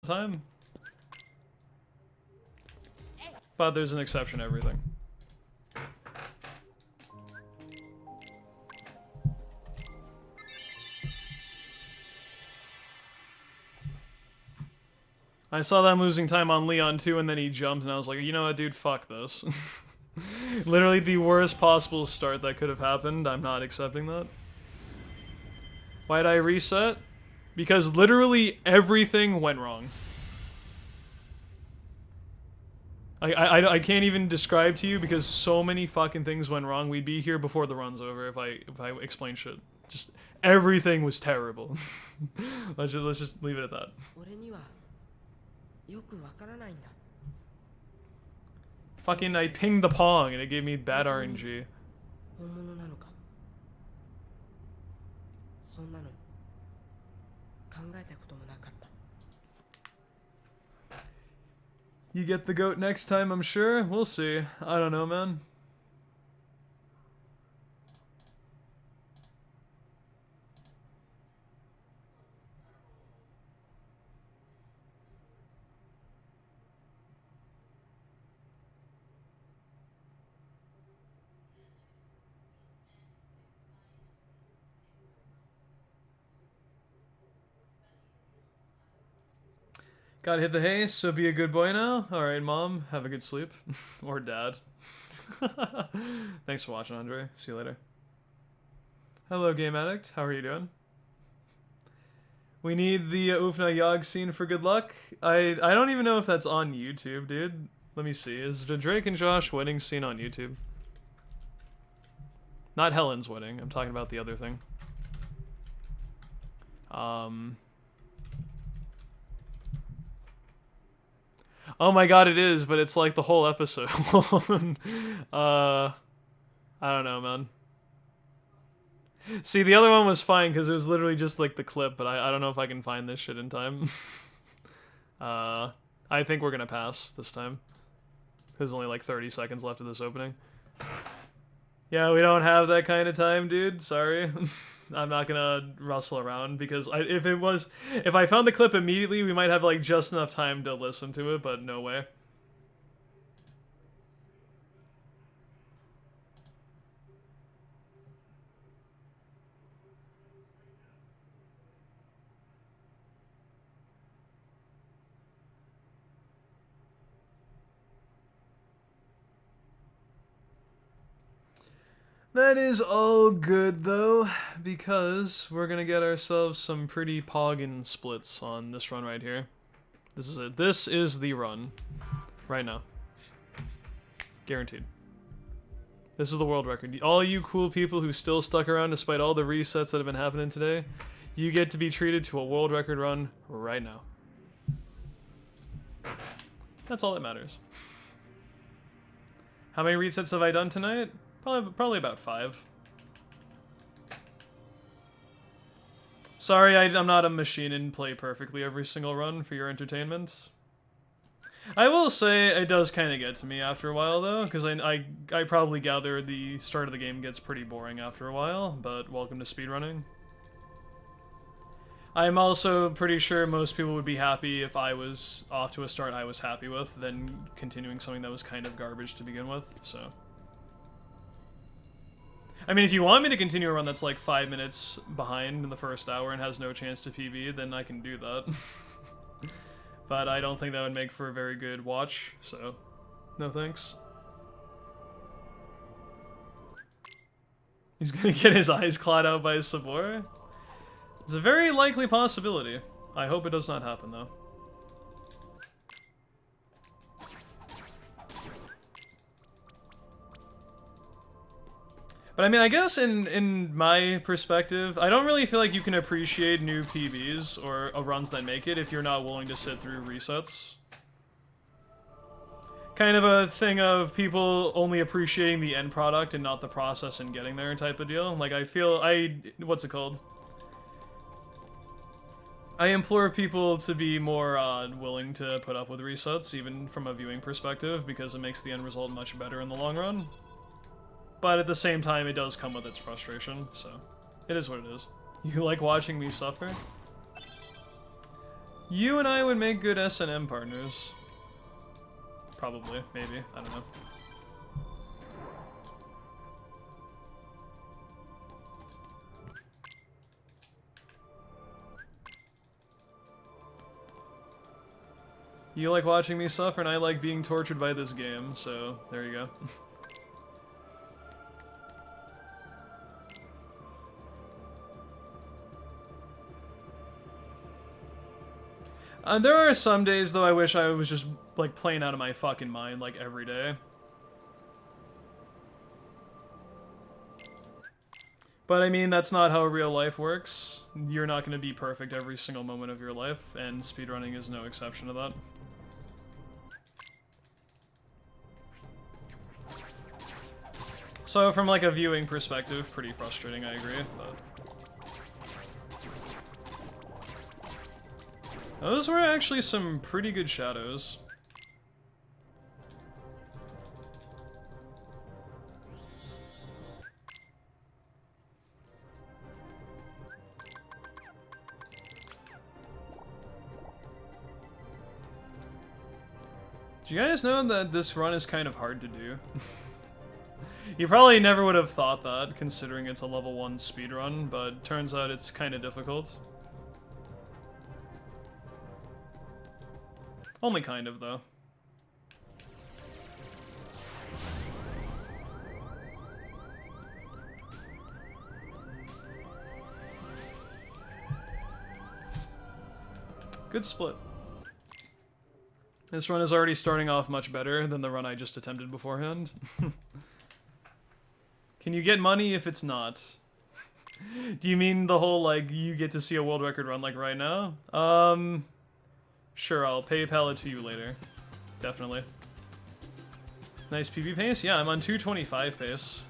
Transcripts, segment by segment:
time. But there's an exception to everything. I saw them losing time on Leon too, and then he jumped, and I was like, you know what, dude, fuck this. Literally the worst possible start that could have happened. I'm not accepting that. Why'd I reset? Because literally everything went wrong. I can't even describe to you because so many fucking things went wrong. We'd be here before the run's over if I explain shit. Just everything was terrible. let's just leave it at that. Fucking I pinged the Pong and it gave me bad RNG. You get the goat next time, I'm sure. We'll see. I don't know, man. Gotta hit the hay, so be a good boy now. Alright, Mom. Have a good sleep. Or Dad. Thanks for watching, Andre. See you later. Hello, Game Addict. How are you doing? We need the Ufna Yog scene for good luck. I don't even know if that's on YouTube, dude. Let me see. Is the Drake and Josh wedding scene on YouTube? Not Helen's wedding. I'm talking about the other thing. Oh my god, it is, but it's like the whole episode. I don't know, man. See, the other one was fine because it was literally just like the clip, but I don't know if I can find this shit in time. I think we're gonna pass this time. There's only like 30 seconds left of this opening. Yeah, we don't have that kind of time, dude. Sorry. I'm not gonna rustle around because if I found the clip immediately, we might have like just enough time to listen to it, but no way. That is all good, though, because we're gonna get ourselves some pretty poggin splits on this run right here. This is it. This is the run. Right now. Guaranteed. This is the world record. All you cool people who still stuck around despite all the resets that have been happening today, you get to be treated to a world record run right now. That's all that matters. How many resets have I done tonight? Probably about 5. Sorry, I'm not a machine and play perfectly every single run for your entertainment. I will say it does kind of get to me after a while though, because I probably gather the start of the game gets pretty boring after a while, but welcome to speedrunning. I'm also pretty sure most people would be happy if I was off to a start I was happy with, than continuing something that was kind of garbage to begin with, so... I mean, if you want me to continue a run that's like 5 minutes behind in the first hour and has no chance to PB, then I can do that. But I don't think that would make for a very good watch, so no thanks. He's gonna get his eyes clawed out by Sabor? It's a very likely possibility. I hope it does not happen, though. But I mean, I guess in my perspective, I don't really feel like you can appreciate new PBs or runs that make it if you're not willing to sit through resets. Kind of a thing of people only appreciating the end product and not the process in getting there type of deal. Like, I feel, what's it called? I implore people to be more willing to put up with resets, even from a viewing perspective, because it makes the end result much better in the long run. But at the same time, it does come with its frustration, so it is what it is. You like watching me suffer? You and I would make good S&M partners. Probably, maybe, I don't know. You like watching me suffer, and I like being tortured by this game, so there you go. There are some days, though, I wish I was just, like, playing out of my fucking mind, like, every day. But, I mean, that's not how real life works. You're not going to be perfect every single moment of your life, and speedrunning is no exception to that. So, from, like, a viewing perspective, pretty frustrating, I agree, but... Those were actually some pretty good shadows. Do you guys know that this run is kind of hard to do? You probably never would have thought that, considering it's a level 1 speedrun, but turns out it's kind of difficult. Only kind of, though. Good split. This run is already starting off much better than the run I just attempted beforehand. Can you get money if it's not? Do you mean the whole, like, you get to see a world record run, like, right now? Sure, I'll PayPal it to you later. Definitely. Nice PB pace? Yeah, I'm on 225 pace.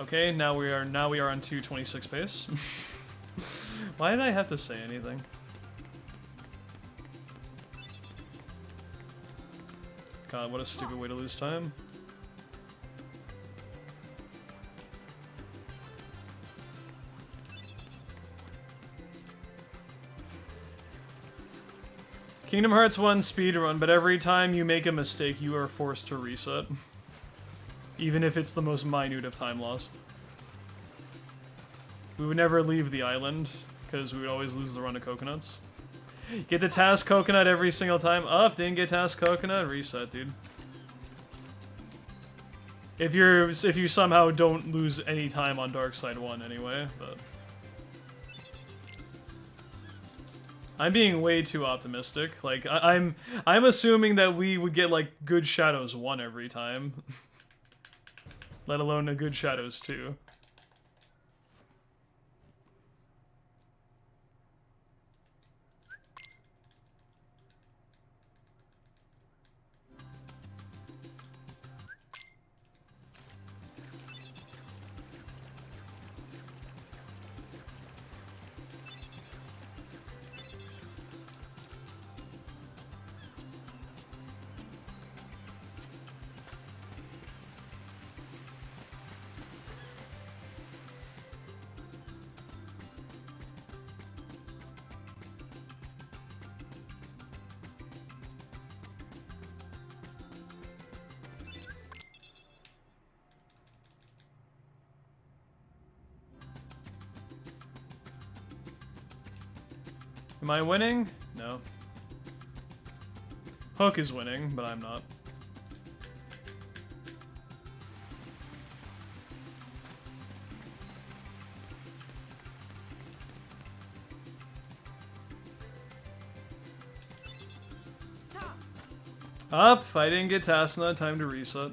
Okay, now we are on 226 pace. Why did I have to say anything? God, what a stupid way to lose time. Kingdom Hearts 1 speedrun, but every time you make a mistake, you are forced to reset. Even if it's the most minute of time loss. We would never leave the island, because we would always lose the run of coconuts. Get the task coconut every single time. Up, didn't get task coconut, reset, dude. If you somehow don't lose any time on Dark Side 1 anyway, but... I'm being way too optimistic. Like, I'm assuming that we would get, like, good Shadows 1 every time. Let alone a good Shadows 2. Am I winning? No. Hook is winning, but I'm not. Up! I didn't get Tasna, time to reset.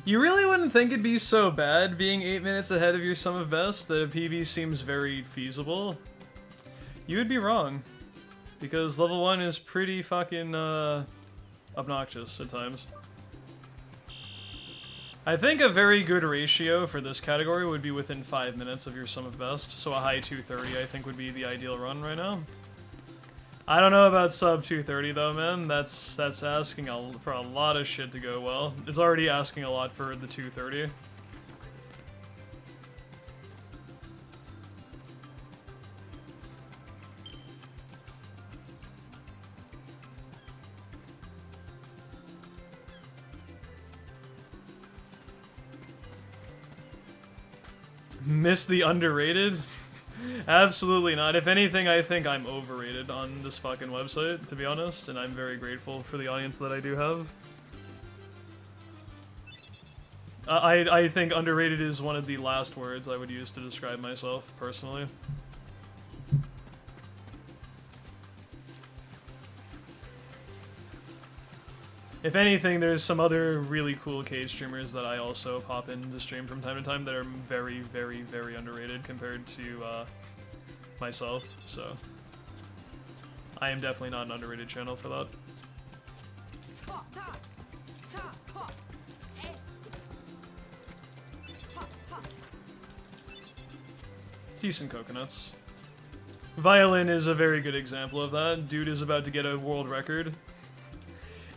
You really wouldn't think it'd be so bad being 8 minutes ahead of your sum of best that a PB seems very feasible. You would be wrong. Because level 1 is pretty fucking, obnoxious at times. I think a very good ratio for this category would be within 5 minutes of your sum of best, so a high 230 I think would be the ideal run right now. I don't know about sub 230 though, man. That's asking for a lot of shit to go well. It's already asking a lot for the 230. Miss the underrated? Absolutely not. If anything, I think I'm overrated on this fucking website, to be honest, and I'm very grateful for the audience that I do have. I think underrated is one of the last words I would use to describe myself, personally. If anything, there's some other really cool Cage streamers that I also pop in to stream from time to time that are very, very, very underrated compared to myself, so I am definitely not an underrated channel for that. Decent coconuts. Violin is a very good example of that. Dude is about to get a world record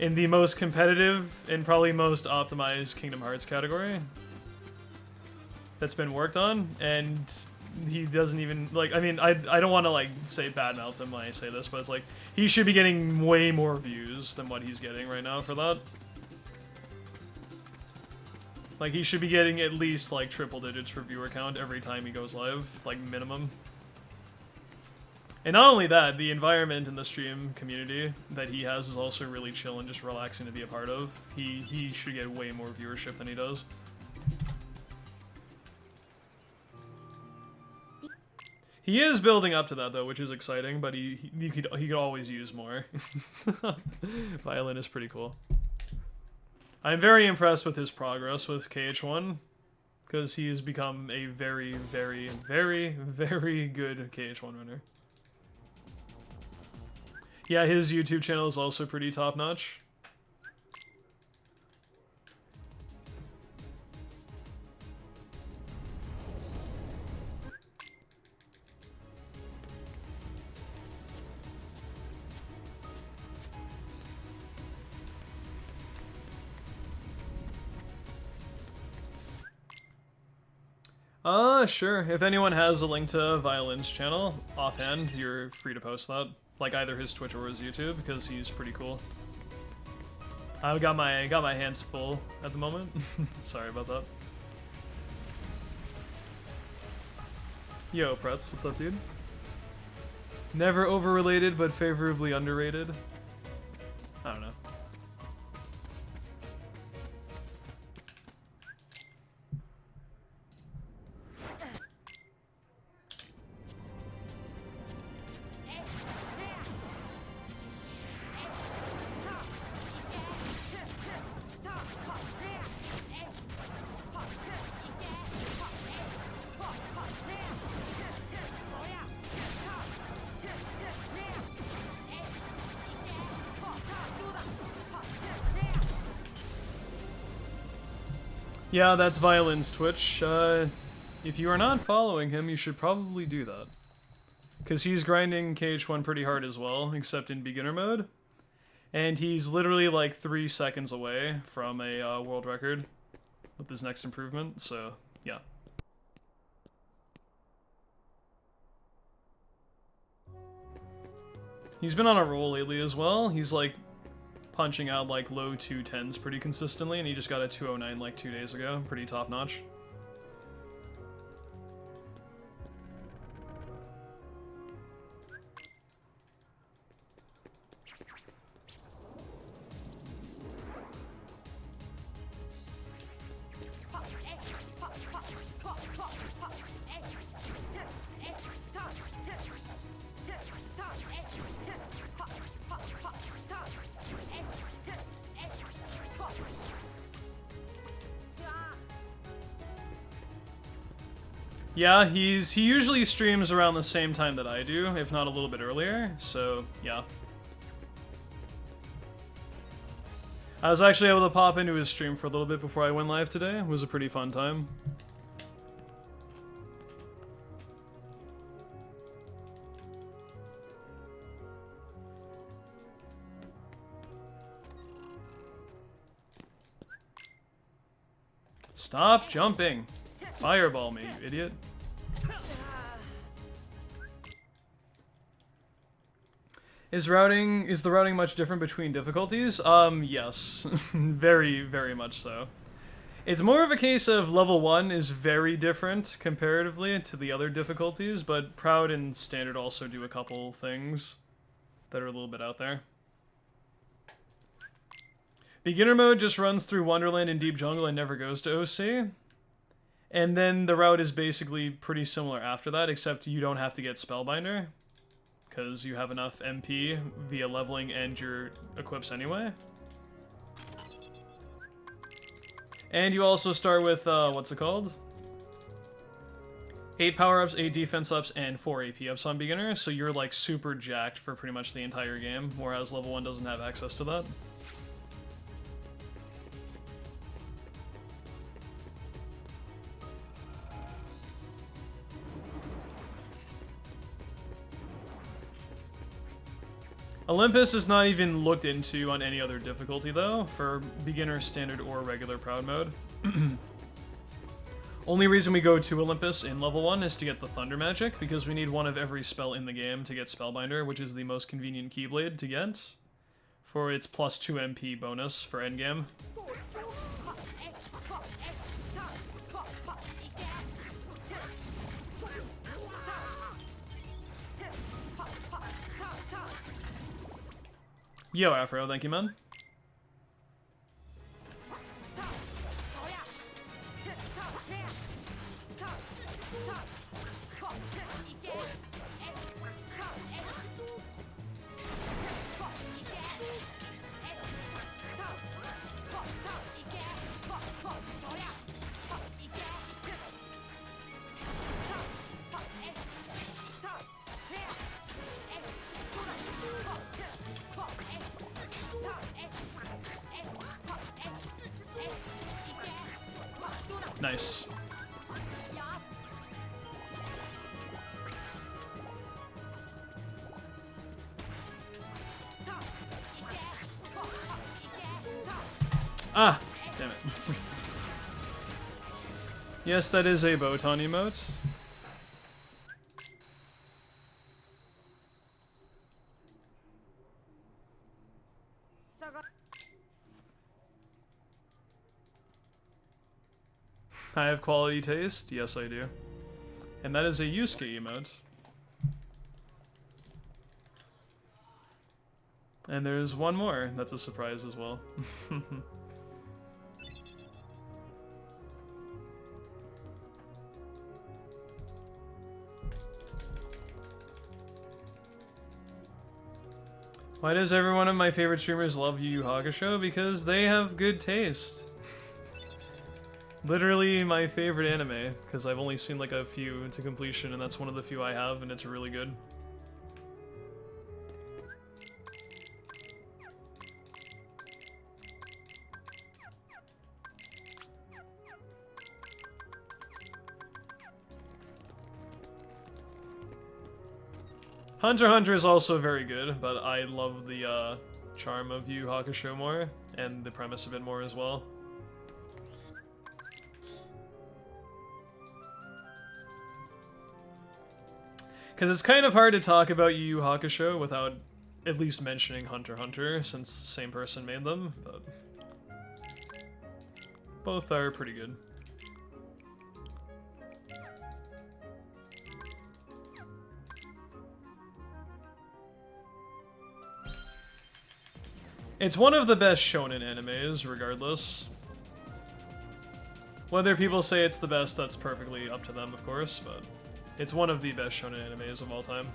in the most competitive and probably most optimized Kingdom Hearts category that's been worked on, and he doesn't even, like, I mean, I don't want to, like, say badmouth him when I say this, but it's like, he should be getting way more views than what he's getting right now for that. Like, he should be getting at least, like, triple digits for viewer count every time he goes live, like, minimum. And not only that, the environment in the stream community that he has is also really chill and just relaxing to be a part of. He should get way more viewership than he does. He is building up to that though, which is exciting, but he could always use more. Violin is pretty cool. I'm very impressed with his progress with KH1, because he has become a very, very, very, very good KH1 runner. Yeah, his YouTube channel is also pretty top-notch. Sure. If anyone has a link to Violin's channel, offhand, you're free to post that. Like either his Twitch or his YouTube, because he's pretty cool. I got my hands full at the moment. Sorry about that. Yo, Pretz, what's up, dude? Never overrated, but favorably underrated. I don't know. Yeah, that's Violin's Twitch. If you are not following him, you should probably do that. Because he's grinding KH1 pretty hard as well, except in beginner mode. And he's literally like 3 seconds away from a world record with his next improvement, so yeah. He's been on a roll lately as well. He's like punching out like low 210s pretty consistently, and he just got a 209 like 2 days ago. Pretty top notch. Yeah, he usually streams around the same time that I do, if not a little bit earlier, so yeah. I was actually able to pop into his stream for a little bit before I went live today. It was a pretty fun time. Stop jumping! Fireball me, you idiot. Is the routing much different between difficulties? Yes. Very, very much so. It's more of a case of level 1 is very different comparatively to the other difficulties, but Proud and Standard also do a couple things that are a little bit out there. Beginner mode just runs through Wonderland and Deep Jungle and never goes to OC. And then the route is basically pretty similar after that, except you don't have to get Spellbinder, because you have enough MP via leveling and your equips anyway. And you also start with, what's it called? 8 power-ups, 8 defense ups, and 4 AP ups on beginner, so you're like super jacked for pretty much the entire game, whereas level 1 doesn't have access to that. Olympus is not even looked into on any other difficulty, though, for beginner, standard, or regular Proud mode. Only reason we go to Olympus in level 1 is to get the Thunder Magic, because we need one of every spell in the game to get Spellbinder, which is the most convenient Keyblade to get, for its plus 2 MP bonus for endgame. Yo, Afro, thank you, man. Nice. Ah! Damn it. Yes, that is a Botan emote. I have quality taste? Yes, I do. And that is a Yusuke emote. And there's one more. That's a surprise as well. Why does every one of my favorite streamers love Yu Yu Hakusho? Because they have good taste. Literally my favorite anime, because I've only seen like a few to completion, and that's one of the few I have, and it's really good. Hunter x Hunter is also very good, but I love the charm of Yu Yu Hakusho more, and the premise of it more as well. Because it's kind of hard to talk about Yu Yu Hakusho without at least mentioning Hunter x Hunter, since the same person made them, but both are pretty good. It's one of the best shonen animes, regardless. Whether people say it's the best, that's perfectly up to them, of course, but it's one of the best shonen animes of all time.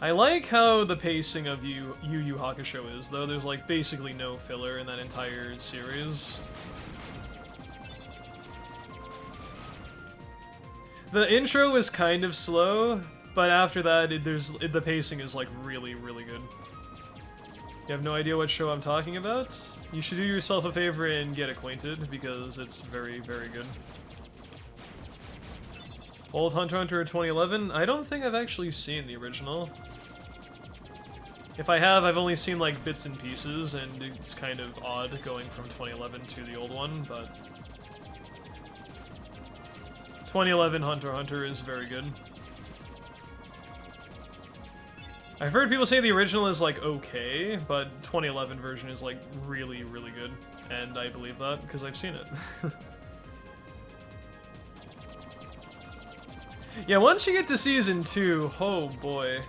I like how the pacing of Yu Yu Hakusho is, though. There's like basically no filler in that entire series. The intro was kind of slow, but after that, the pacing is like really, really good. You have no idea what show I'm talking about? You should do yourself a favor and get acquainted, because it's very, very good. Old Hunter x Hunter 2011? I don't think I've actually seen the original. If I have, I've only seen like bits and pieces, and it's kind of odd going from 2011 to the old one, but 2011 Hunter x Hunter is very good. I've heard people say the original is like okay, but 2011 version is like really, really good, and I believe that because I've seen it. Yeah, once you get to season 2, oh boy.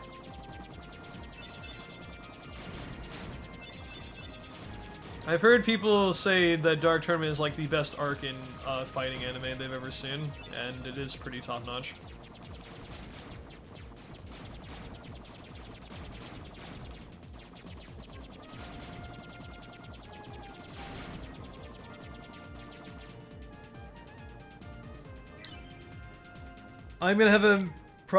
I've heard people say that Dark Tournament is like the best arc in fighting anime they've ever seen, and it is pretty top-notch. I'm gonna have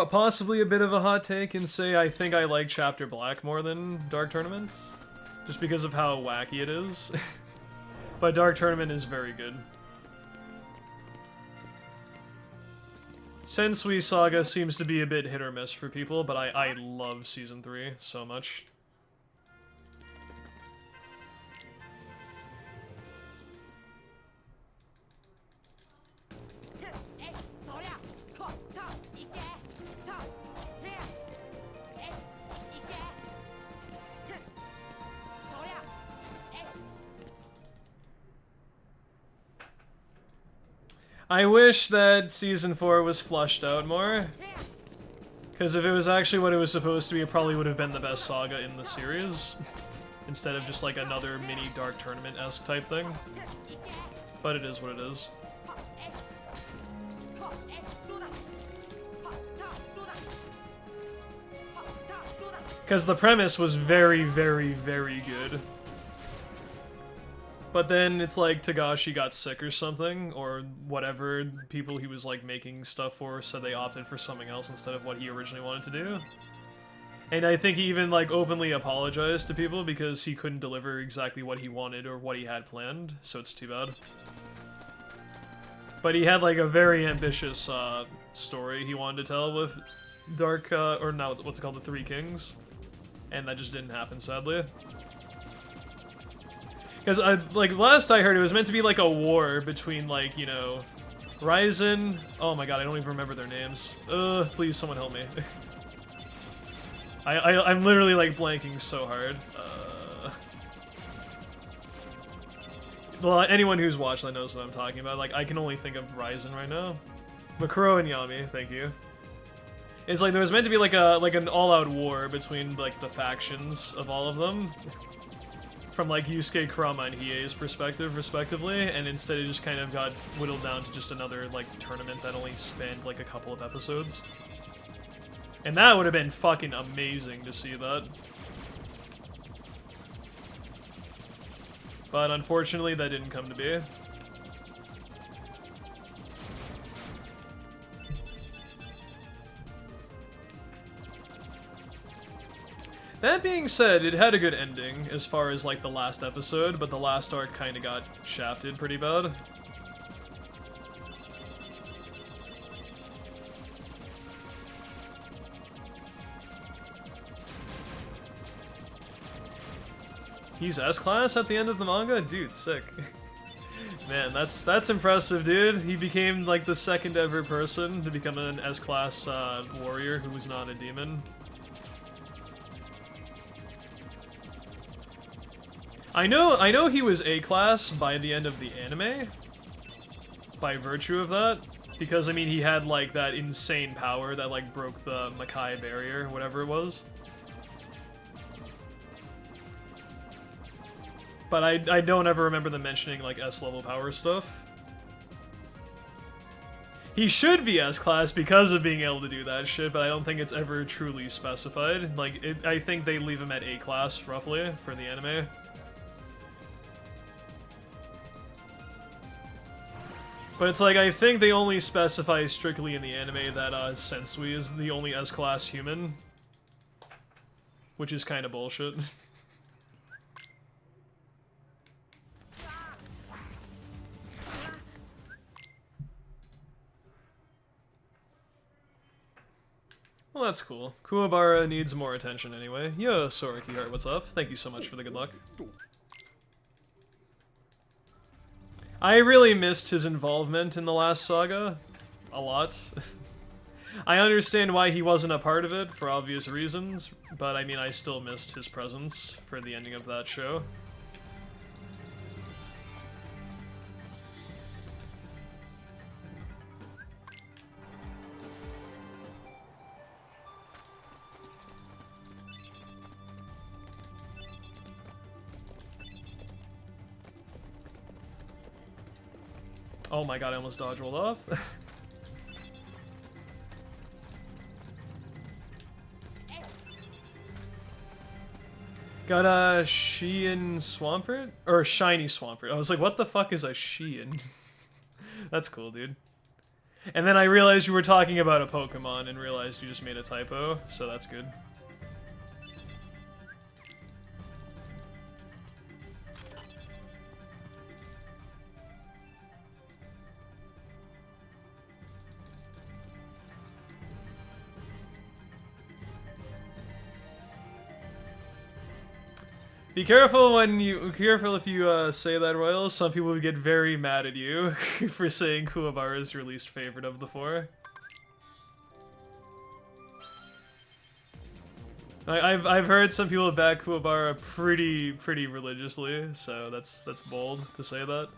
possibly a bit of a hot take and say I think I like Chapter Black more than Dark Tournament. Just because of how wacky it is. But Dark Tournament is very good. Sensui Saga seems to be a bit hit or miss for people, but I love Season 3 so much. I wish that Season 4 was flushed out more. Because if it was actually what it was supposed to be, it probably would have been the best saga in the series. Instead of just like another mini Dark Tournament-esque type thing. But it is what it is. Because the premise was very, very, very good. But then it's like Tagashi got sick or something, or whatever people he was like making stuff for said they opted for something else instead of what he originally wanted to do. And I think he even like openly apologized to people because he couldn't deliver exactly what he wanted or what he had planned, so it's too bad. But he had like a very ambitious story he wanted to tell with Dark, or now what's it called, the Three Kings. And that just didn't happen, sadly. Because, like, last I heard, it was meant to be, like, a war between, like, you know, Ryzen... Oh my god, I don't even remember their names. Please, someone help me. I'm literally, like, blanking so hard. Well, anyone who's watched that knows what I'm talking about. Like, I can only think of Ryzen right now. Makuro and Yami, thank you. It's like, there was meant to be, like, an all-out war between, like, the factions of all of them. From like Yusuke, Kurama, and Hiei's perspective, respectively, and instead it just kind of got whittled down to just another like tournament that only spanned like a couple of episodes. And that would have been fucking amazing to see that. But unfortunately, that didn't come to be. That being said, it had a good ending as far as like the last episode, but the last arc kind of got shafted pretty bad. He's S-class at the end of the manga? Dude, sick. Man, that's impressive, dude. He became like the second ever person to become an S-class warrior who was not a demon. I know he was A-class by the end of the anime, by virtue of that, because, I mean, he had, like, that insane power that, like, broke the Makai barrier, whatever it was. But I don't ever remember them mentioning, like, S-level power stuff. He should be S-class because of being able to do that shit, but I don't think it's ever truly specified. Like, I think they leave him at A-class, roughly, for the anime. But it's like, I think they only specify strictly in the anime that Sensui is the only S-class human. Which is kind of bullshit. Well, that's cool. Kuwabara needs more attention anyway. Yo, Soraki Heart, what's up? Thank you so much for the good luck. I really missed his involvement in the last saga. A lot. I understand why he wasn't a part of it, for obvious reasons, but I mean, I still missed his presence for the ending of that show. Oh my god, I almost dodge rolled off. Got a Sheehan Swampert? Or Shiny Swampert. I was like, what the fuck is a Sheehan? That's cool, dude. And then I realized you were talking about a Pokemon and realized you just made a typo, so that's good. Be careful if you say that, Royal. Some people would get very mad at you for saying Kuwabara is your least favorite of the four. I've heard some people back Kuwabara pretty religiously, so that's bold to say that.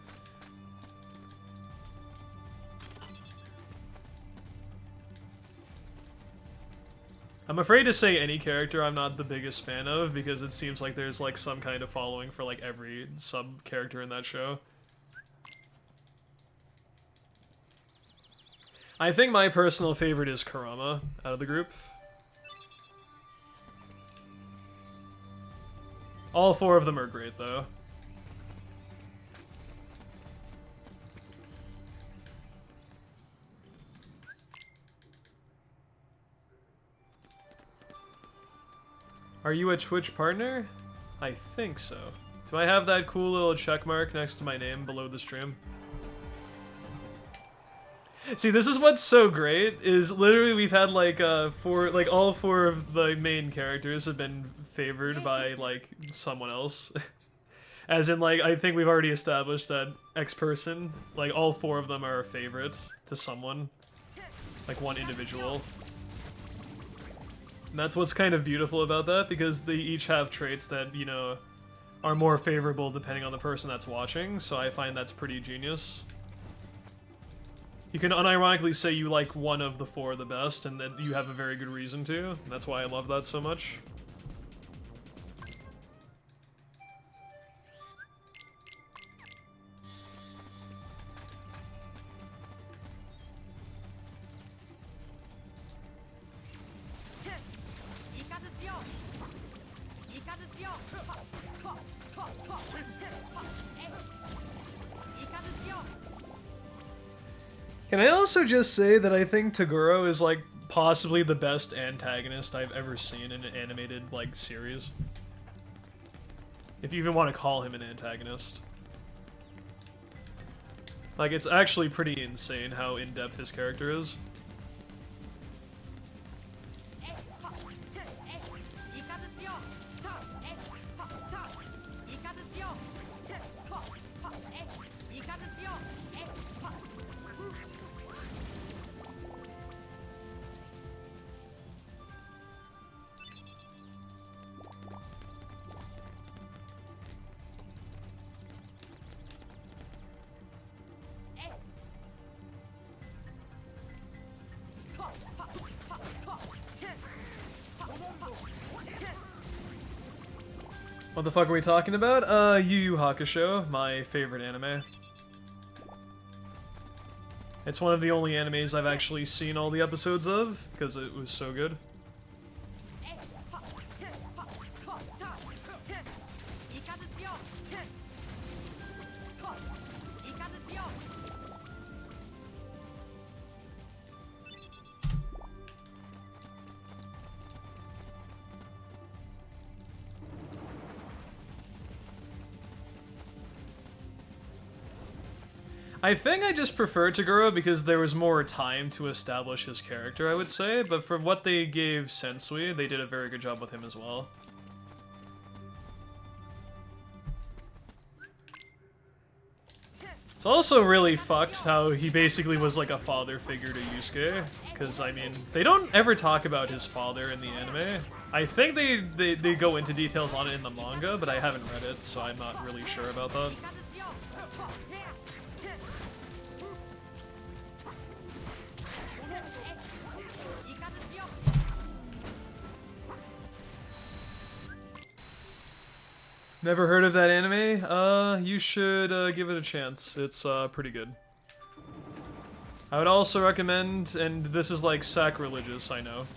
I'm afraid to say any character I'm not the biggest fan of, because it seems like there's like some kind of following for like every sub-character in that show. I think my personal favorite is Kurama out of the group. All four of them are great though. Are you a Twitch partner? I think so. Do I have that cool little check mark next to my name below the stream? See, this is what's so great, is literally we've had like all four of the main characters have been favored by like someone else. As in, like, I think we've already established that X person, like all four of them are a favorite to someone. Like one individual. And that's what's kind of beautiful about that, because they each have traits that, you know, are more favorable depending on the person that's watching, so I find that's pretty genius. You can unironically say you like one of the four the best, and that you have a very good reason to, and that's why I love that so much. Can I also just say that I think Toguro is, like, possibly the best antagonist I've ever seen in an animated, like, series. If you even want to call him an antagonist. Like, it's actually pretty insane how in-depth his character is. What the fuck are we talking about? Yu Yu Hakusho, my favorite anime. It's one of the only animes I've actually seen all the episodes of, because it was so good. I think I just prefer Taguro because there was more time to establish his character, I would say, but for what they gave Sensui, they did a very good job with him as well. It's also really fucked how he basically was like a father figure to Yusuke, because, I mean, they don't ever talk about his father in the anime. I think they go into details on it in the manga, but I haven't read it, so I'm not really sure about that. Never heard of that anime? You should give it a chance. It's pretty good. I would also recommend, and this is like sacrilegious, I know,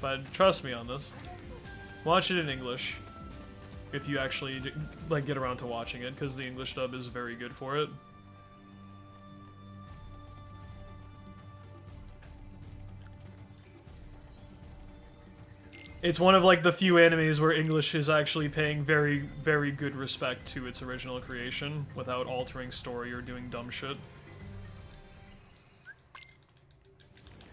but trust me on this. Watch it in English. If you actually like get around to watching it, because the English dub is very good for it. It's one of like the few animes where English is actually paying very, very good respect to its original creation without altering story or doing dumb shit.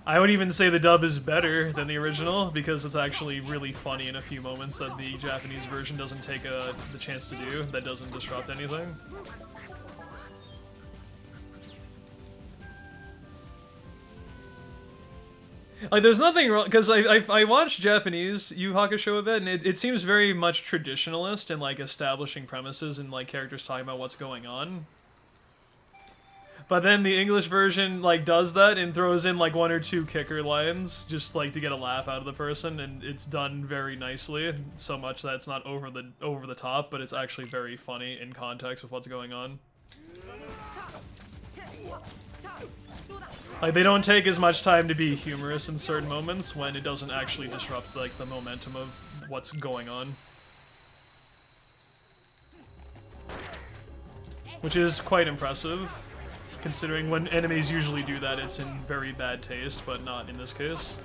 I would even say the dub is better than the original because it's actually really funny in a few moments that the Japanese version doesn't take the chance to do, that doesn't disrupt anything. Like, there's nothing wrong, because I watched Japanese Yu Hakusho a bit, and it seems very much traditionalist in, like, establishing premises and, like, characters talking about what's going on. But then the English version, like, does that and throws in, like, one or two kicker lines, just, like, to get a laugh out of the person, and it's done very nicely, so much that it's not over the top, but it's actually very funny in context with what's going on. Like, they don't take as much time to be humorous in certain moments when it doesn't actually disrupt, like, the momentum of what's going on. Which is quite impressive, considering when enemies usually do that, it's in very bad taste, but not in this case.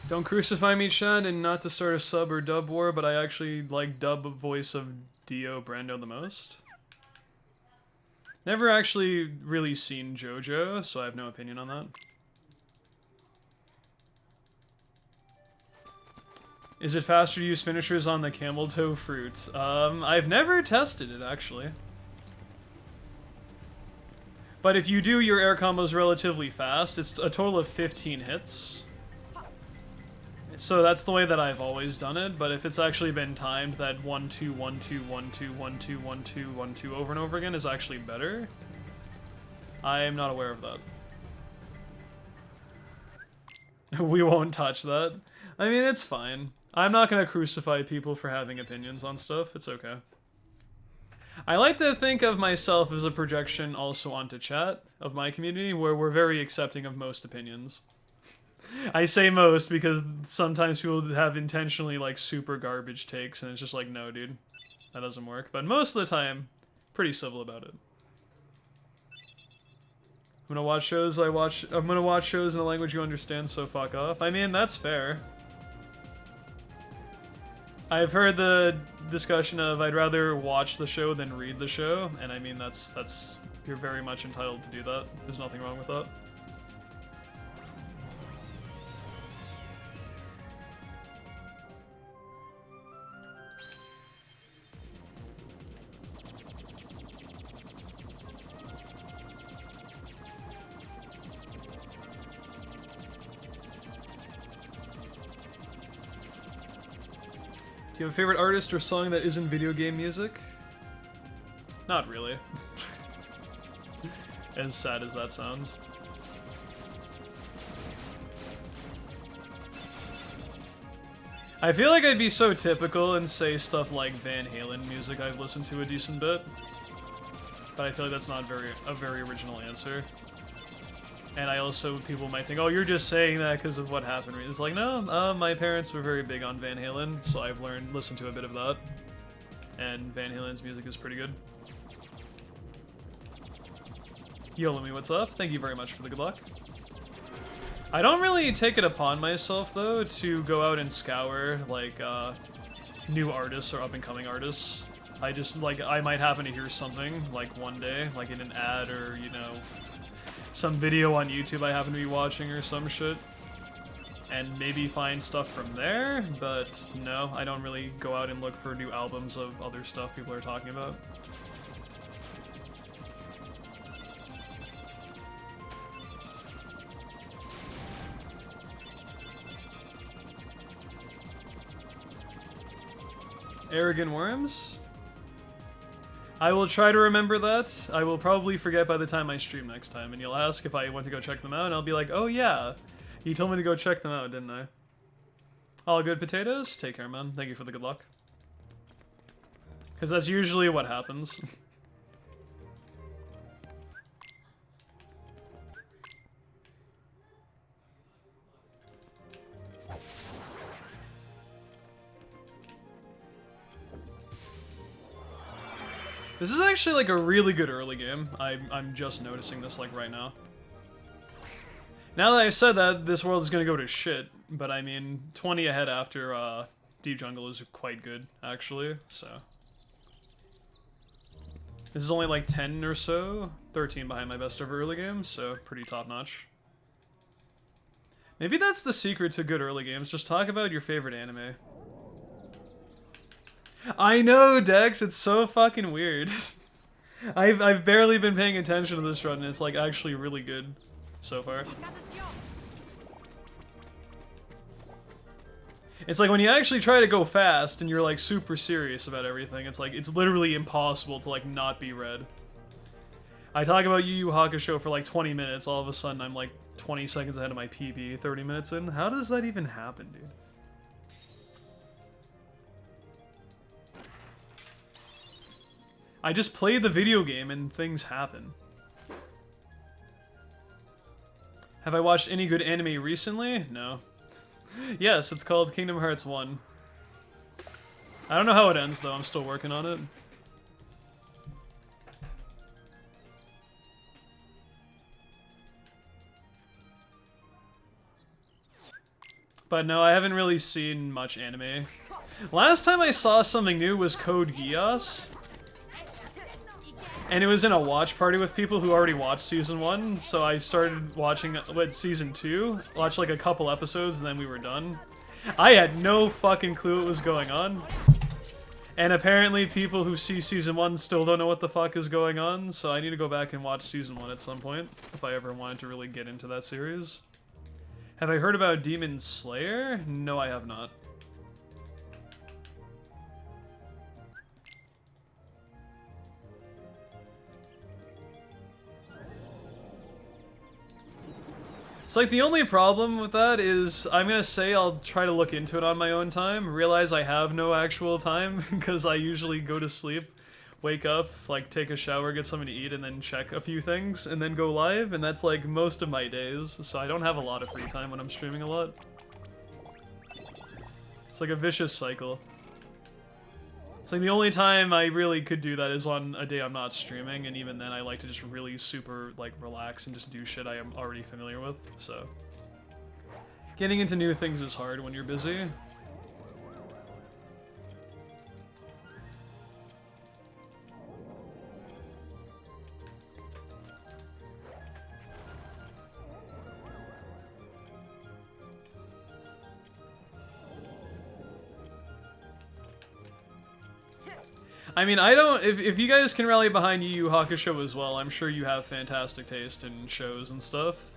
Don't crucify me, Chad, and not to start a sub or dub war, but I actually like dub voice of Dio Brando the most. Never actually really seen JoJo, so I have no opinion on that. Is it faster to use finishers on the camel toe fruit? I've never tested it, actually. But if you do your air combos relatively fast, it's a total of 15 hits. So that's the way that I've always done it, but if it's actually been timed, that 1-2, 1-2, 1-2, 1-2, 1-2, 1-2 over and over again is actually better. I am not aware of that. We won't touch that. I mean, it's fine. I'm not gonna crucify people for having opinions on stuff. It's okay. I like to think of myself as a projection also onto chat of my community, where we're very accepting of most opinions. I say most because sometimes people have intentionally, like, super garbage takes, and it's just like, no, dude, that doesn't work. But most of the time, pretty civil about it. I'm gonna watch shows I'm gonna watch shows in a language you understand, so fuck off. I mean, that's fair. I've heard the discussion of I'd rather watch the show than read the show, and I mean, that's you're very much entitled to do that. There's nothing wrong with that. Do you have a favorite artist or song that isn't video game music? Not really. As sad as that sounds. I feel like I'd be so typical and say stuff like Van Halen music I've listened to a decent bit. But I feel like that's not a very original answer. And I also, people might think, oh, you're just saying that because of what happened. It's like, no, my parents were very big on Van Halen, so I've listened to a bit of that. And Van Halen's music is pretty good. Yolami, what's up? Thank you very much for the good luck. I don't really take it upon myself, though, to go out and scour, like, new artists or up-and-coming artists. I just, like, I might happen to hear something, like, one day, like in an ad or, you know, some video on YouTube I happen to be watching or some shit, and maybe find stuff from there, but no, I don't really go out and look for new albums of other stuff people are talking about. Arrogant Worms? I will try to remember that. I will probably forget by the time I stream next time, and you'll ask if I went to go check them out, and I'll be like, oh yeah, you told me to go check them out, didn't I? All good potatoes? Take care, man. Thank you for the good luck. Because that's usually what happens. This is actually like a really good early game. I'm just noticing this like right now. Now that I've said that, this world is gonna go to shit, but I mean, 20 ahead after Deep Jungle is quite good, actually, so. This is only like 10 or so, 13 behind my best ever early games, so pretty top notch. Maybe that's the secret to good early games, just talk about your favorite anime. I know, Dex, it's so fucking weird. I've barely been paying attention to this run, and it's like actually really good so far. It's like when you actually try to go fast and you're like super serious about everything, it's like it's literally impossible to like not be read. I talk about Yu Yu Hakusho for like 20 minutes, all of a sudden I'm like 20 seconds ahead of my PB 30 minutes in. How does that even happen, dude? I just play the video game and things happen. Have I watched any good anime recently? No. Yes, it's called Kingdom Hearts 1. I don't know how it ends though, I'm still working on it. But no, I haven't really seen much anime. Last time I saw something new was Code Geass. And it was in a watch party with people who already watched Season 1, so I started watching Season 2, watched like a couple episodes, and then we were done. I had no fucking clue what was going on. And apparently people who see Season 1 still don't know what the fuck is going on, so I need to go back and watch Season 1 at some point, if I ever wanted to really get into that series. Have I heard about Demon Slayer? No, I have not. It's like the only problem with that is I'm gonna say I'll try to look into it on my own time, realize I have no actual time because I usually go to sleep, wake up, like take a shower, get something to eat, and then check a few things, and then go live, and that's like most of my days, so I don't have a lot of free time when I'm streaming a lot. It's like a vicious cycle. It's like the only time I really could do that is on a day I'm not streaming, and even then I like to just really super, like, relax and just do shit I am already familiar with, so. Getting into new things is hard when you're busy. I mean, I don't... If you guys can rally behind Yu Yu Hakusho as well, I'm sure you have fantastic taste in shows and stuff.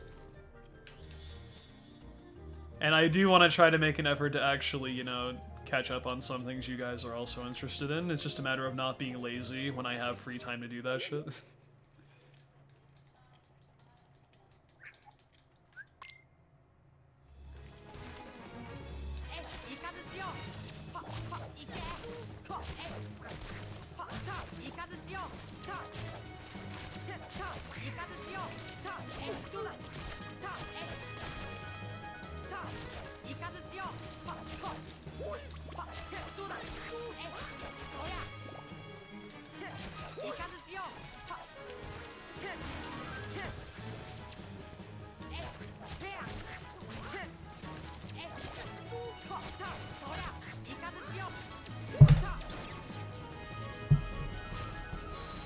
And I do want to try to make an effort to actually, you know, catch up on some things you guys are also interested in. It's just a matter of not being lazy when I have free time to do that shit.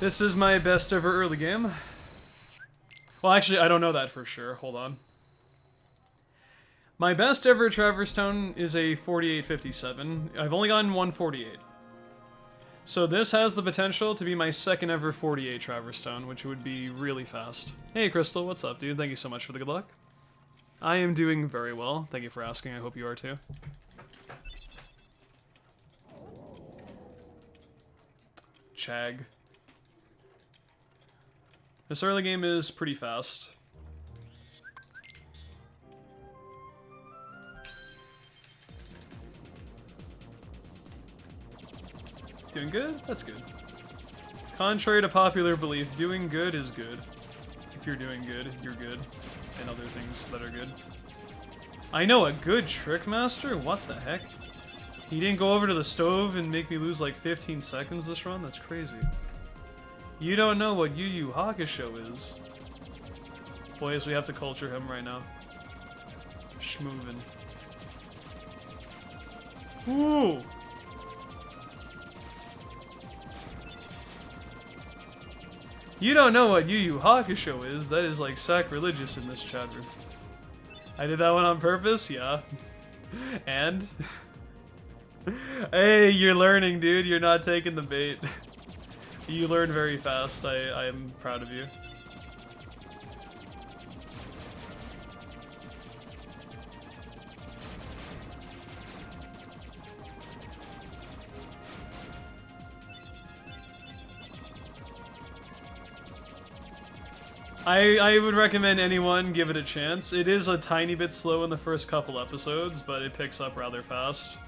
This is my best ever early game. Well, actually, I don't know that for sure. Hold on. My best ever Traverse Town is a 4857. I've only gotten 148. So this has the potential to be my second ever 48 Traverse Town, which would be really fast. Hey Crystal, what's up, dude? Thank you so much for the good luck. I am doing very well. Thank you for asking. I hope you are too. Chag. This early game is pretty fast. Doing good? That's good. Contrary to popular belief, doing good is good. If you're doing good, you're good. And other things that are good. I know a good trick master? What the heck? He didn't go over to the stove and make me lose like 15 seconds this run? That's crazy. You don't know what Yu Yu Hakusho is. Boys, we have to culture him right now. Schmoovin'. Ooh! You don't know what Yu Yu Hakusho is? That is like sacrilegious in this chat room. I did that one on purpose? Yeah. And? Hey, you're learning, dude. You're not taking the bait. You learn very fast. I am proud of you. I would recommend anyone give it a chance. It is a tiny bit slow in the first couple episodes, but it picks up rather fast.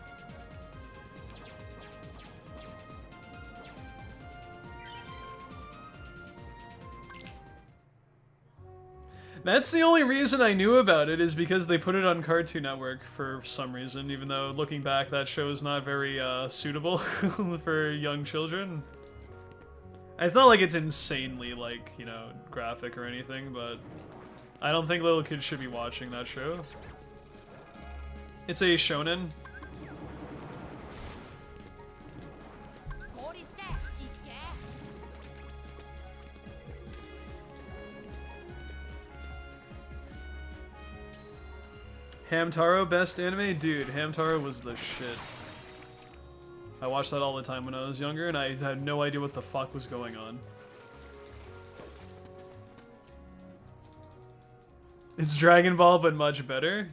That's the only reason I knew about it, is because they put it on Cartoon Network for some reason, even though looking back that show is not very suitable for young children. It's not like it's insanely, like, you know, graphic or anything, but I don't think little kids should be watching that show. It's a shonen. Hamtaro, best anime? Dude, Hamtaro was the shit. I watched that all the time when I was younger, and I had no idea what the fuck was going on. It's Dragon Ball, but much better?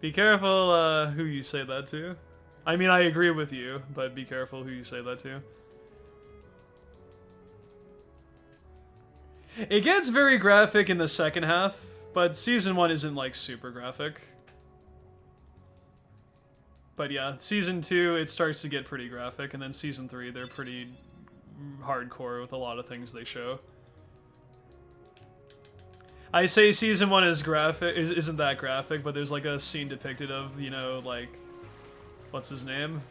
Be careful who you say that to. I mean, I agree with you, but be careful who you say that to. It gets very graphic in the second half, but Season 1 isn't, like, super graphic. But yeah, Season 2, it starts to get pretty graphic, and then Season 3, they're pretty hardcore with a lot of things they show. I say Season 1 is graphic, isn't that graphic, but there's like a scene depicted of, you know, like, what's his name?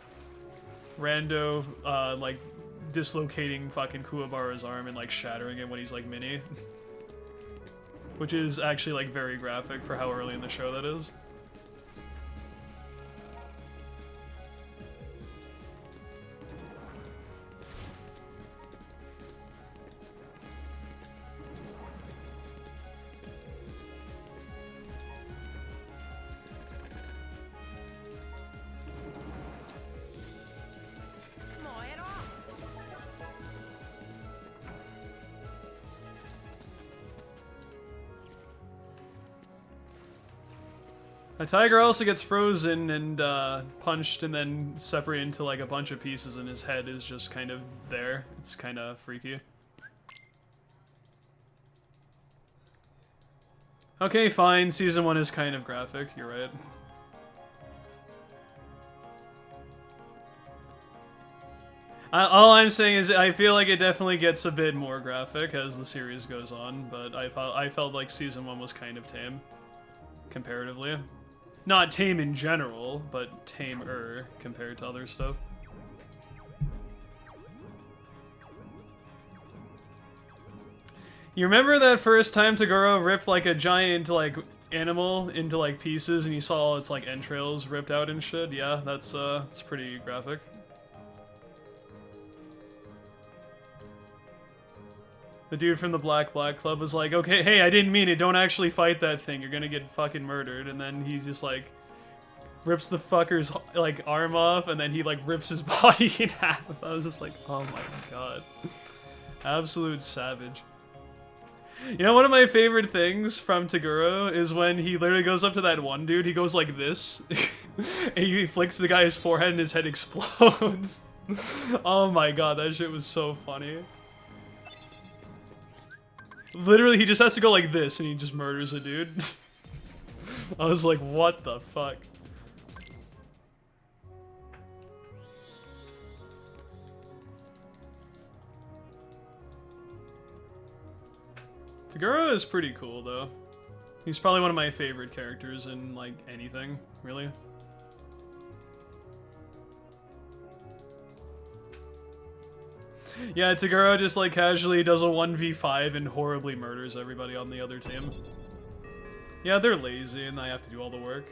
Rando, like, dislocating fucking Kuwabara's arm and, like, shattering it when he's, like, mini. Which is actually, like, very graphic for how early in the show that is. A tiger also gets frozen and punched and then separated into like a bunch of pieces, and his head is just kind of there. It's kind of freaky. Okay, fine. Season 1 is kind of graphic. You're right. All I'm saying is I feel like it definitely gets a bit more graphic as the series goes on, but I felt like Season 1 was kind of tame, comparatively. Not tame in general, but tamer compared to other stuff. You remember that first time Tagoro ripped like a giant like animal into like pieces and you saw all its like entrails ripped out and shit? Yeah, that's it's pretty graphic. The dude from the Black Club was like, okay, hey, I didn't mean it, don't actually fight that thing, you're gonna get fucking murdered, and then he just like rips the fucker's like arm off and then he like rips his body in half. I was just like, oh my god. Absolute savage. You know, one of my favorite things from Taguro is when he literally goes up to that one dude, he goes like this, and he flicks the guy's forehead and his head explodes. Oh my god, that shit was so funny. Literally, he just has to go like this and he just murders a dude. I was like, what the fuck? Taguro is pretty cool, though. He's probably one of my favorite characters in, like, anything, really. Yeah, Taguro just, like, casually does a 1v5 and horribly murders everybody on the other team. Yeah, they're lazy and I have to do all the work.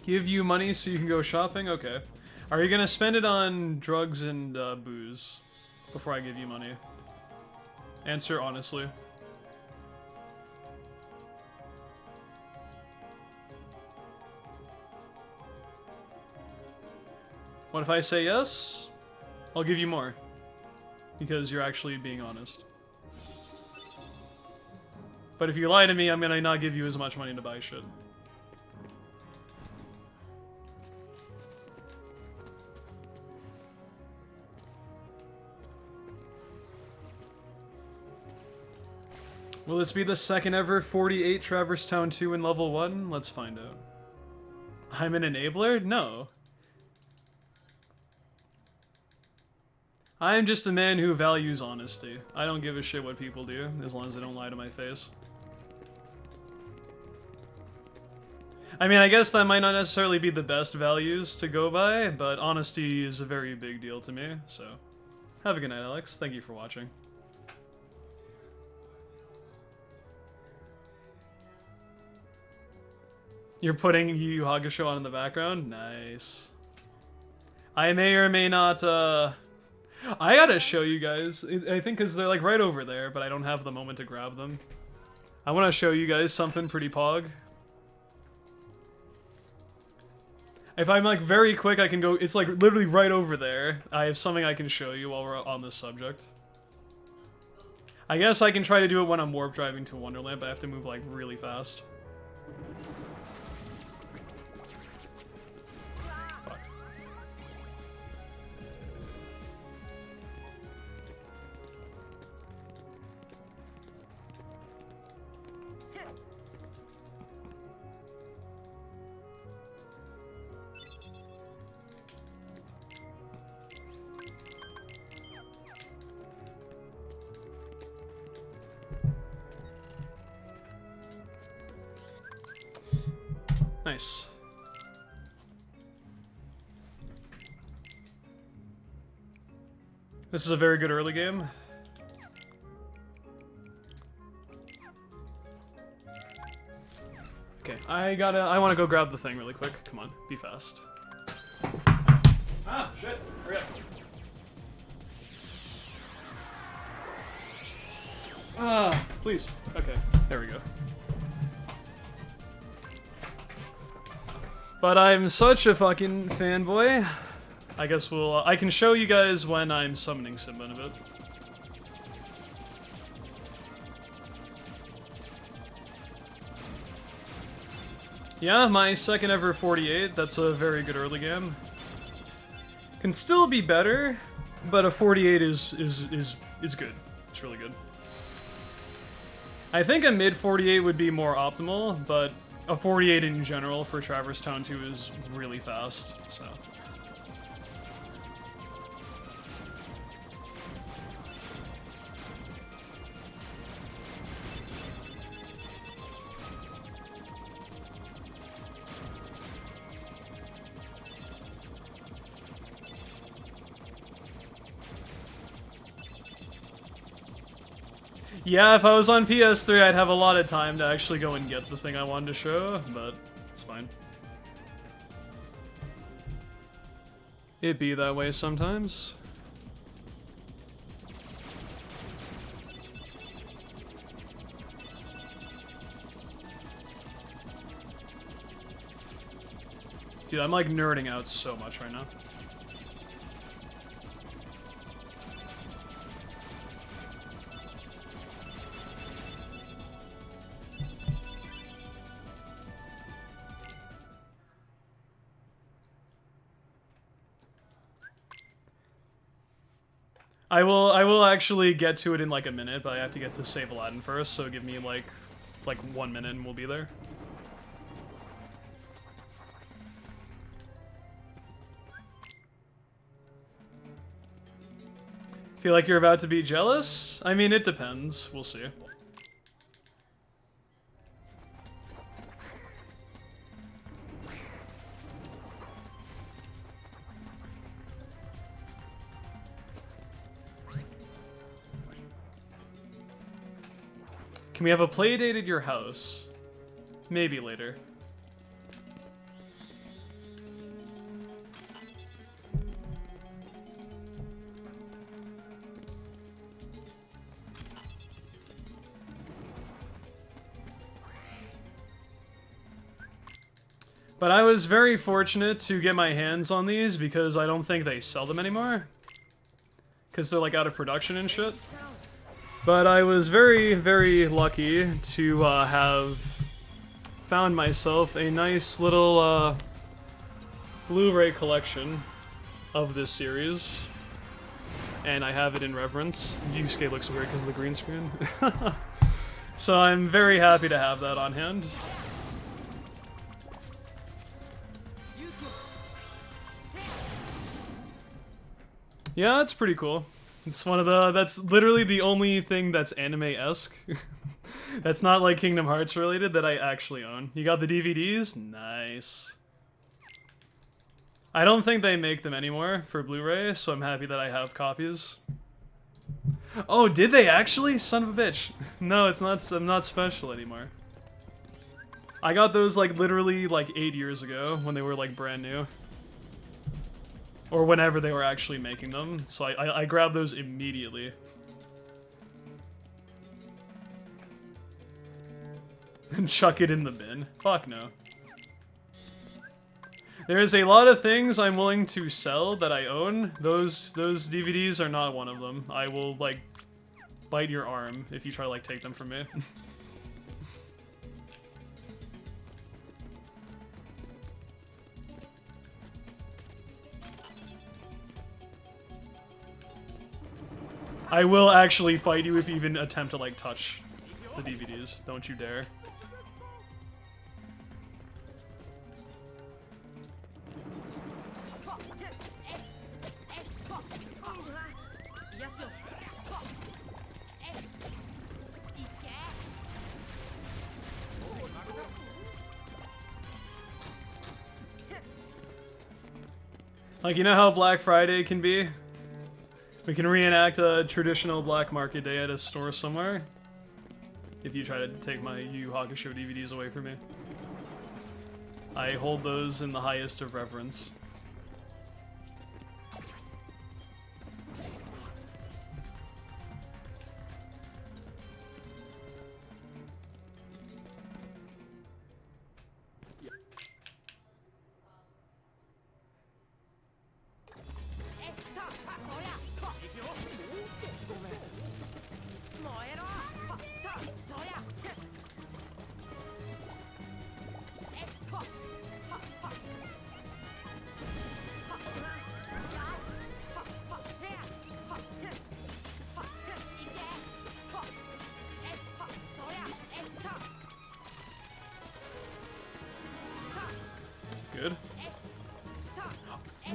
Give you money so you can go shopping? Okay. Are you gonna spend it on drugs and booze before I give you money? Answer honestly. What if I say yes? I'll give you more. Because you're actually being honest. But if you lie to me, I'm gonna not give you as much money to buy shit. Will this be the second ever 48 Traverse Town 2 in level 1? Let's find out. I'm an enabler? No. I am just a man who values honesty. I don't give a shit what people do, as long as they don't lie to my face. I mean, I guess that might not necessarily be the best values to go by, but honesty is a very big deal to me, so... Have a good night, Alex. Thank you for watching. You're putting Yu Yu Hakusho on in the background? Nice. I may or may not, I gotta show you guys. I think because they're, like, right over there, but I don't have the moment to grab them. I want to show you guys something pretty pog. If I'm, like, very quick, I can go... It's, like, literally right over there. I have something I can show you while we're on this subject. I guess I can try to do it when I'm warp driving to Wonderland, but I have to move, like, really fast. Nice. This is a very good early game. Okay, I wanna go grab the thing really quick. Come on, be fast. Ah, shit, hurry up. Ah, please. Okay, there we go. But I'm such a fucking fanboy. I guess I can show you guys when I'm summoning Simba in a bit. Yeah, my second ever 48. That's a very good early game. Can still be better, but a 48 is good. It's really good. I think a mid 48 would be more optimal, but a 48 in general for Traverse Town 2 is really fast, so. Yeah, if I was on PS3, I'd have a lot of time to actually go and get the thing I wanted to show, but it's fine. It be that way sometimes. Dude, I'm like nerding out so much right now. I will actually get to it in like a minute, but I have to get to Save Aladdin first, so give me like 1 minute and we'll be there. Feel like you're about to be jealous? I mean, it depends. We'll see. Can we have a play date at your house? Maybe later. But I was very fortunate to get my hands on these because I don't think they sell them anymore. Because they're like out of production and shit. But I was very, very lucky to have found myself a nice little Blu-ray collection of this series. And I have it in reverence. Yusuke looks weird because of the green screen. So I'm very happy to have that on hand. Yeah, it's pretty cool. It's one of the, that's literally the only thing that's anime-esque. That's not like Kingdom Hearts related that I actually own. You got the DVDs? Nice. I don't think they make them anymore for Blu-ray, so I'm happy that I have copies. Oh, did they actually? Son of a bitch. No, it's not, I'm not special anymore. I got those like literally like 8 years ago when they were like brand new. Or whenever they were actually making them, so I grabbed those immediately. And chuck it in the bin. Fuck no. There is a lot of things I'm willing to sell that I own. Those DVDs are not one of them. I will, like, bite your arm if you try to, like, take them from me. I will actually fight you if you even attempt to, like, touch the DVDs. Don't you dare. Like, you know how Black Friday can be? We can reenact a traditional black market day at a store somewhere. If you try to take my Yu Yu Hakusho DVDs away from me. I hold those in the highest of reverence.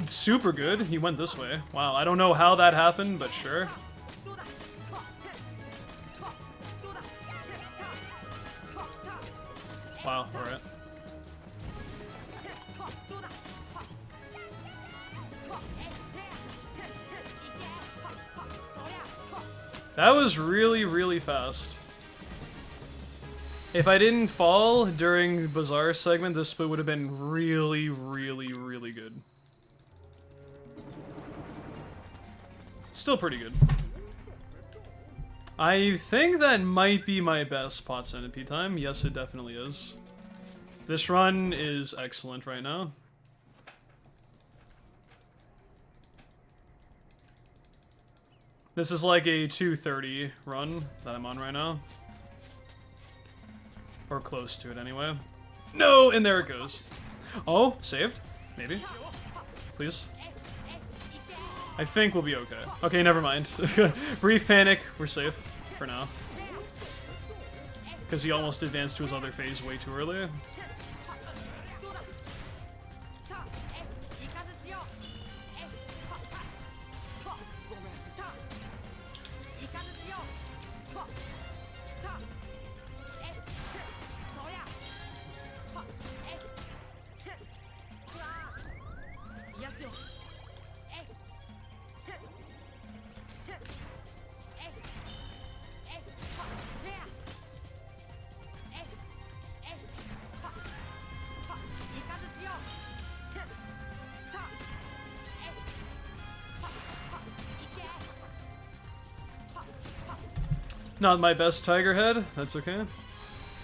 super good. He went this way. Wow, I don't know how that happened, but sure. Wow, alright. That was really, really fast. If I didn't fall during Bazaar segment, this split would have been really, really, really good. Still pretty good. I think that might be my best pot centipede time. Yes, it definitely is. This run is excellent right now. This is like a 2:30 run that I'm on right now. Or close to it anyway. No, and there it goes. Oh, saved? Maybe. Please. I think we'll be okay. Okay, never mind. Brief panic. We're safe for now. Because he almost advanced to his other phase way too early. Not my best Tiger Head, that's okay.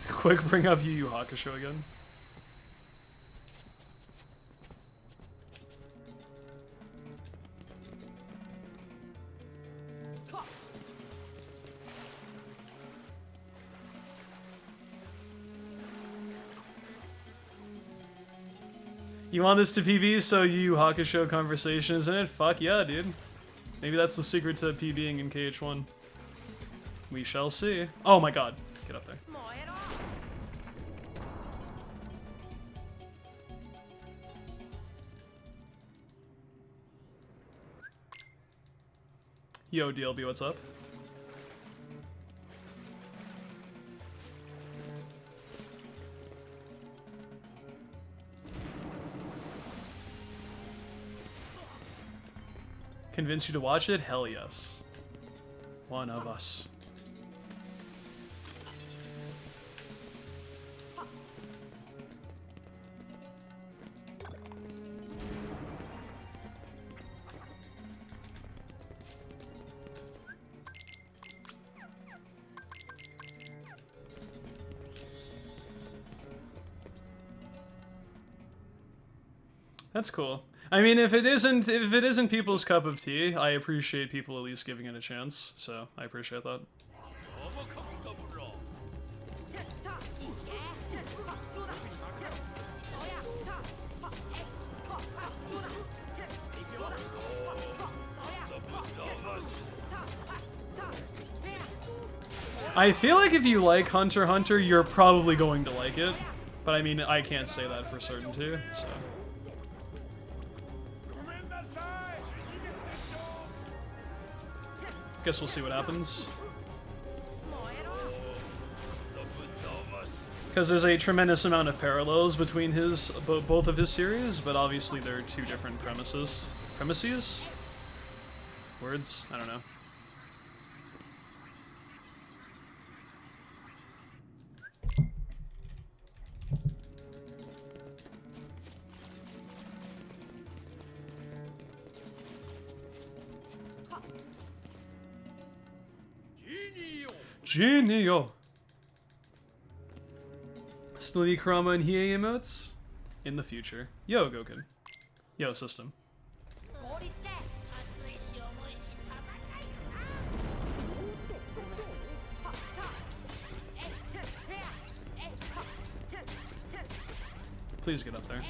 Quick, bring up Yu Yu Hakusho again. You want this to PB, so Yu Yu Hakusho conversation, isn't it? Fuck yeah, dude. Maybe that's the secret to PBing in KH1. We shall see. Oh my god. Get up there. Yo, DLB, what's up? Convince you to watch it? Hell yes. One of us. That's cool. I mean, if it isn't people's cup of tea, I appreciate people at least giving it a chance. So I appreciate that. I feel like if you like Hunter x Hunter, you're probably going to like it. But I mean, I can't say that for certainty, so. Guess we'll see what happens. Because there's a tremendous amount of parallels between both of his series, but obviously they're two different premises. Premises? Words? I don't know. Genio! Snooty Kurama and Hiei emotes? In the future. Yo, Goken. Yo, system. Please get up there.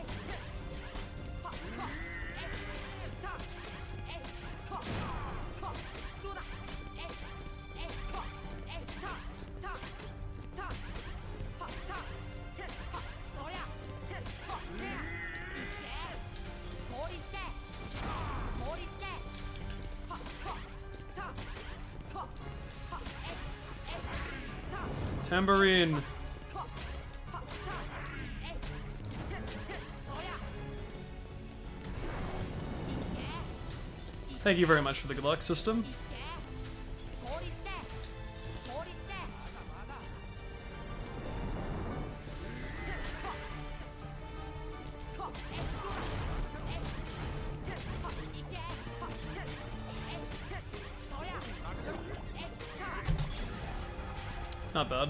Tambourine. Thank you very much for the good luck system. Not bad.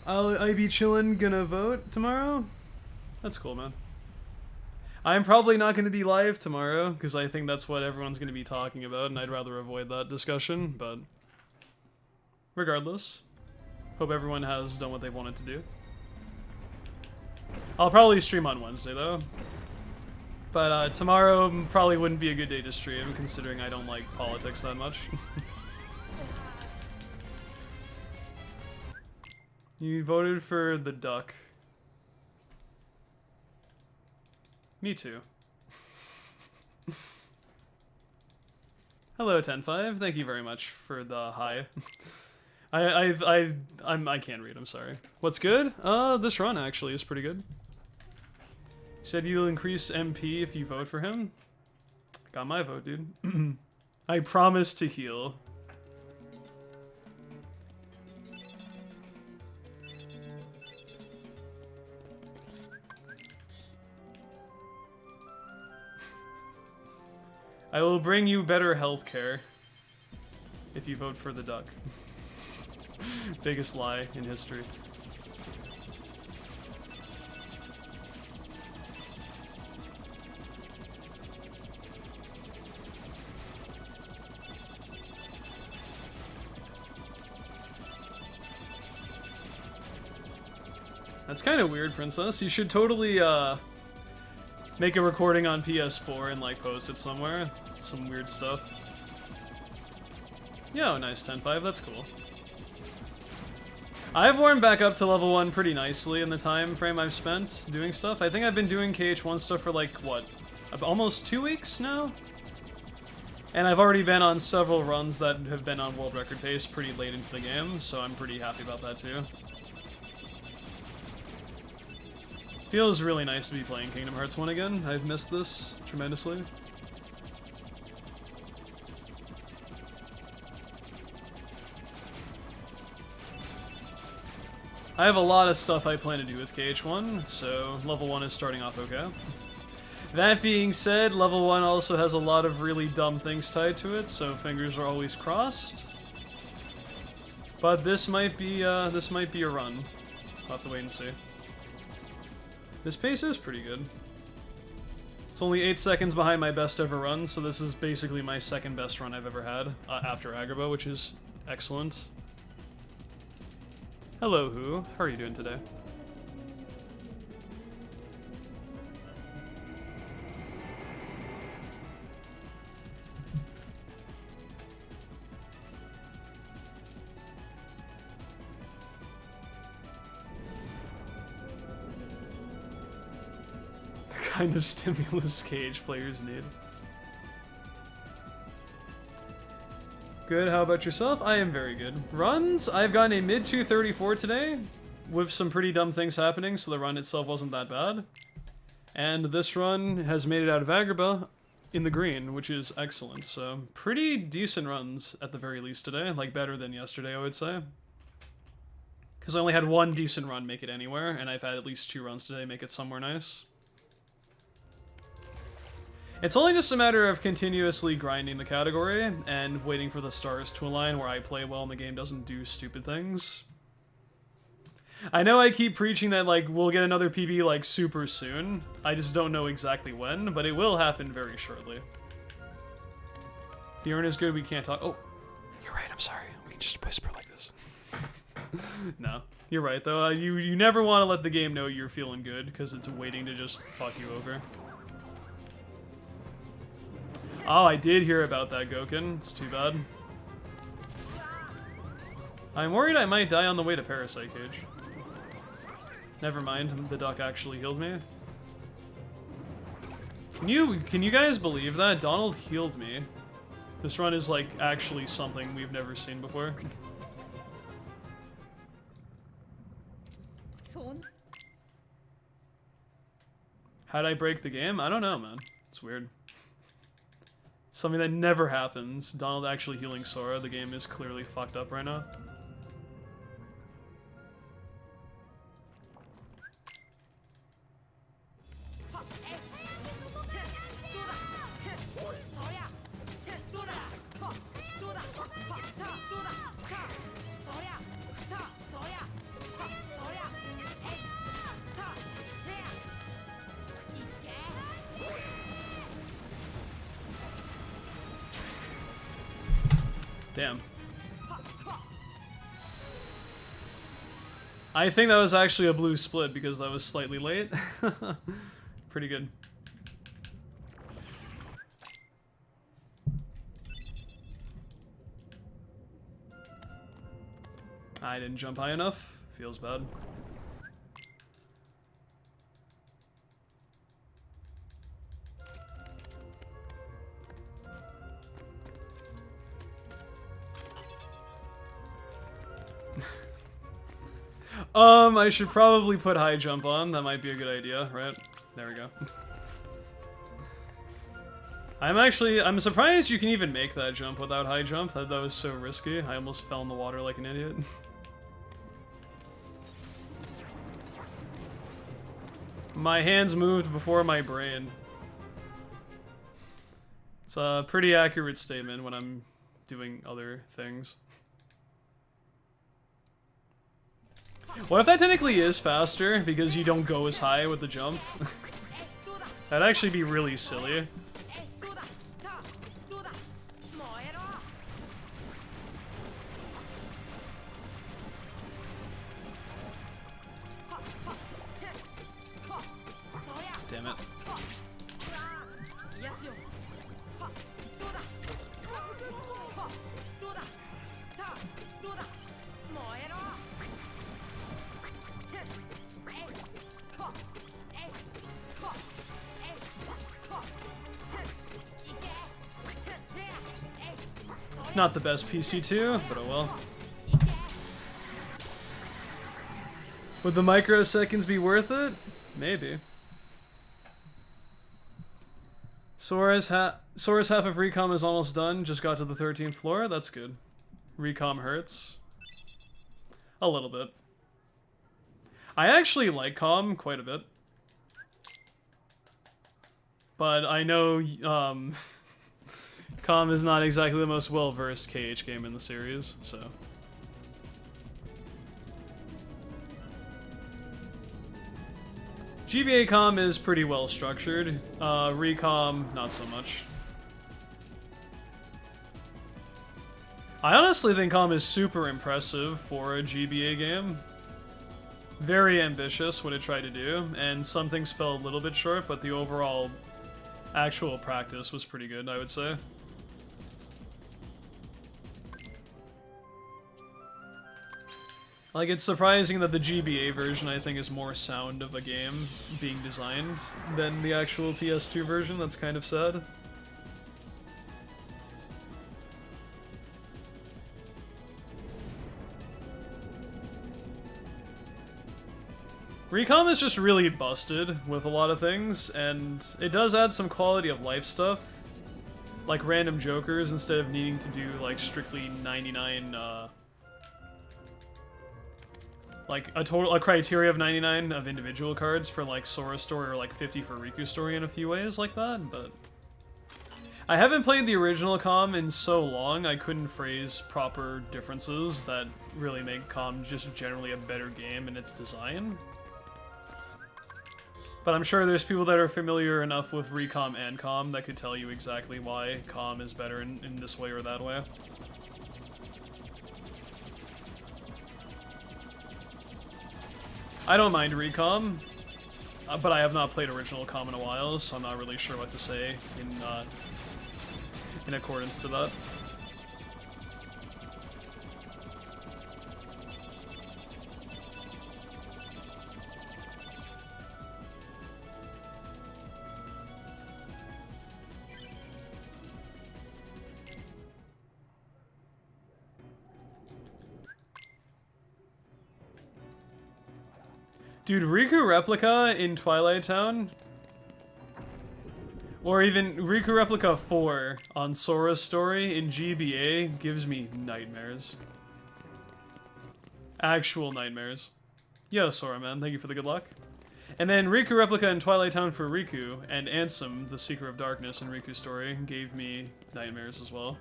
I be chillin', gonna vote tomorrow? That's cool, man. I'm probably not gonna be live tomorrow, because I think that's what everyone's gonna be talking about, and I'd rather avoid that discussion, but... regardless. Hope everyone has done what they wanted to do. I'll probably stream on Wednesday, though. But tomorrow probably wouldn't be a good day to stream, considering I don't like politics that much. You voted for the duck. Me too. Hello, 10-5. Thank you very much for the hi. I can't read. I'm sorry. What's good? This run actually is pretty good. Said you'll increase MP if you vote for him. Got my vote, dude. I promise to heal. I will bring you better healthcare if you vote for the duck. Biggest lie in history. That's kind of weird, Princess. You should totally, make a recording on PS4 and, like, post it somewhere. Some weird stuff. Yo, nice 10-5, that's cool. I've warmed back up to level 1 pretty nicely in the time frame I've spent doing stuff. I think I've been doing KH1 stuff for, like, what? Almost 2 weeks now? And I've already been on several runs that have been on world record pace pretty late into the game, so I'm pretty happy about that too. Feels really nice to be playing Kingdom Hearts 1 again. I've missed this tremendously. I have a lot of stuff I plan to do with KH1, so level 1 is starting off okay. That being said, level 1 also has a lot of really dumb things tied to it, so fingers are always crossed. But this might be a run. I'll have to wait and see. This pace is pretty good. It's only 8 seconds behind my best ever run, so this is basically my second best run I've ever had, after Agrabah, which is excellent. Hello, Who. How are you doing today? Kind of stimulus cage players need. Good, how about yourself? I am very good. Runs? I've gotten a mid 234 today, with some pretty dumb things happening, so the run itself wasn't that bad. And this run has made it out of Agrabah in the green, which is excellent, so pretty decent runs at the very least today, like better than yesterday I would say. Because I only had one decent run make it anywhere, and I've had at least 2 runs today make it somewhere nice. It's only just a matter of continuously grinding the category and waiting for the stars to align where I play well and the game doesn't do stupid things. I know I keep preaching that, like, we'll get another PB, like, super soon. I just don't know exactly when, but it will happen very shortly. The urn is good, we can't talk. Oh, you're right, I'm sorry. We can just whisper like this. No, you're right, though. You never want to let the game know you're feeling good, because it's waiting to just fuck you over. Oh, I did hear about that, Goken. It's too bad. I'm worried I might die on the way to Parasite Cage. Never mind, the duck actually healed me. Can you guys believe that? Donald healed me This run is like actually something we've never seen before. How'd I break the game? I don't know, man. It's weird. Something that never happens. Donald actually healing Sora. The game is clearly fucked up right now. Damn. I think that was actually a blue split because that was slightly late. Pretty good. I didn't jump high enough. Feels bad. I should probably put high jump on. That might be a good idea, right? There we go. I'm surprised you can even make that jump without high jump. That was so risky. I almost fell in the water like an idiot. My hands moved before my brain. It's a pretty accurate statement when I'm doing other things. What if that technically is faster because you don't go as high with the jump? That'd actually be really silly. Damn it. Not the best PC2, but oh well. Would the microseconds be worth it? Maybe. Sora's half of Recom is almost done. Just got to the 13th floor. That's good. Recom hurts. A little bit. I actually like Com quite a bit. But I know, Com is not exactly the most well-versed KH game in the series, so... GBA Com is pretty well structured. Recom, not so much. I honestly think Com is super impressive for a GBA game. Very ambitious what it tried to do, and some things fell a little bit short, but the overall actual practice was pretty good, I would say. Like, it's surprising that the GBA version, I think, is more sound of a game being designed than the actual PS2 version. That's kind of sad. Recom is just really busted with a lot of things, and it does add some quality of life stuff. Like random jokers instead of needing to do, like, strictly 99, like a criteria of 99 of individual cards for like Sora story or like 50 for Riku story in a few ways like that, but I haven't played the original Com in so long I couldn't phrase proper differences that really make Com just generally a better game in its design. But I'm sure there's people that are familiar enough with Recom and Com that could tell you exactly why Com is better in this way or that way. I don't mind Recom, but I have not played original Com in a while, so I'm not really sure what to say in accordance to that. Dude, Riku Replica in Twilight Town, or even Riku Replica 4 on Sora's story in GBA gives me nightmares. Actual nightmares. Yo, Sora, man, thank you for the good luck. And then Riku Replica in Twilight Town for Riku, and Ansem, the Seeker of Darkness in Riku's story, gave me nightmares as well.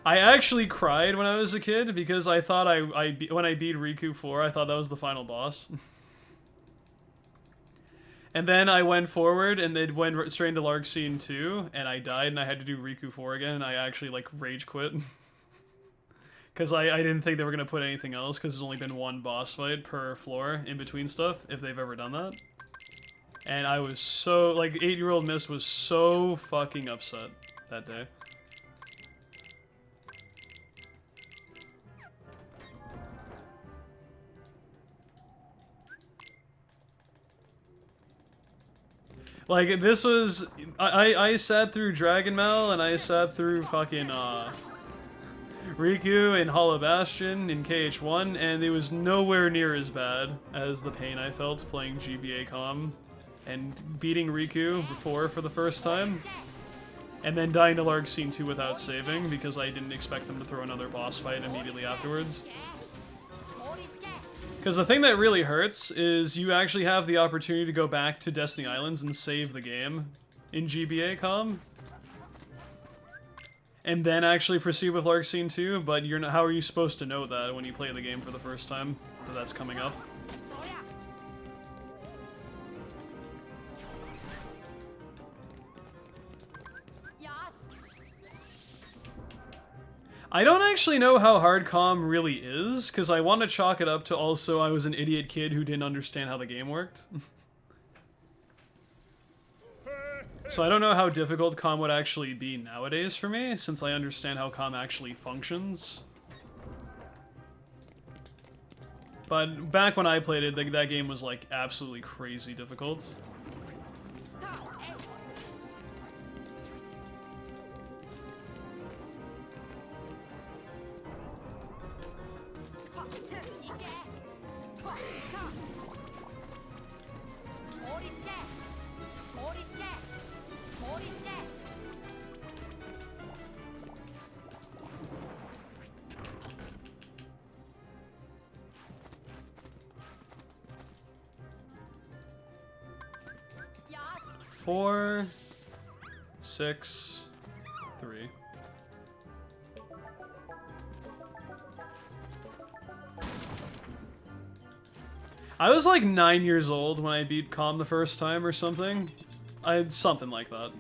I actually cried when I was a kid because I thought when I beat Riku 4, I thought that was the final boss. And then I went forward and it went straight into Lark Scene 2, and I died and I had to do Riku 4 again, and I actually, like, rage quit. Because I didn't think they were going to put anything else, because there's only been one boss fight per floor in between stuff, if they've ever done that. And I was so, like, 8-year-old Mist was so fucking upset that day. Like, this was... I sat through Dragon Mail, and I sat through fucking, Riku in Hollow Bastion in KH1, and it was nowhere near as bad as the pain I felt playing GBA Com and beating Riku 4 for the first time, and then dying to Lark Scene 2 without saving because I didn't expect them to throw another boss fight immediately afterwards. Because the thing that really hurts is you actually have the opportunity to go back to Destiny Islands and save the game in GBA Com, and then actually proceed with Lark Scene 2, but you're not, how are you supposed to know that when you play the game for the first time, that that's coming up? I don't actually know how hard Com really is, because I want to chalk it up to also I was an idiot kid who didn't understand how the game worked. So I don't know how difficult Com would actually be nowadays for me, since I understand how Com actually functions. But back when I played it, that game was like absolutely crazy difficult. Four, 6, 3. I was like 9 years old when I beat Com the first time or something. Something like that.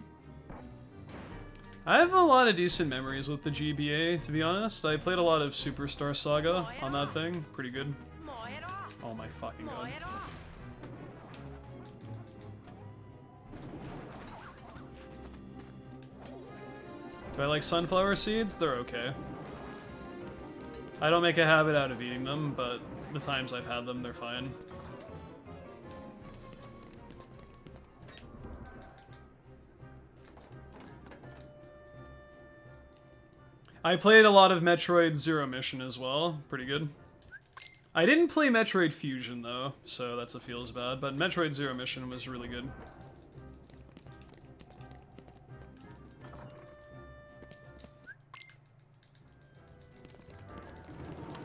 I have a lot of decent memories with the GBA, to be honest. I played a lot of Superstar Saga on that thing. Pretty good. Oh my fucking god. Do I like sunflower seeds? They're okay. I don't make a habit out of eating them, but the times I've had them, they're fine. I played a lot of Metroid Zero Mission as well. Pretty good. I didn't play Metroid Fusion, though, so that's a feels bad, but Metroid Zero Mission was really good.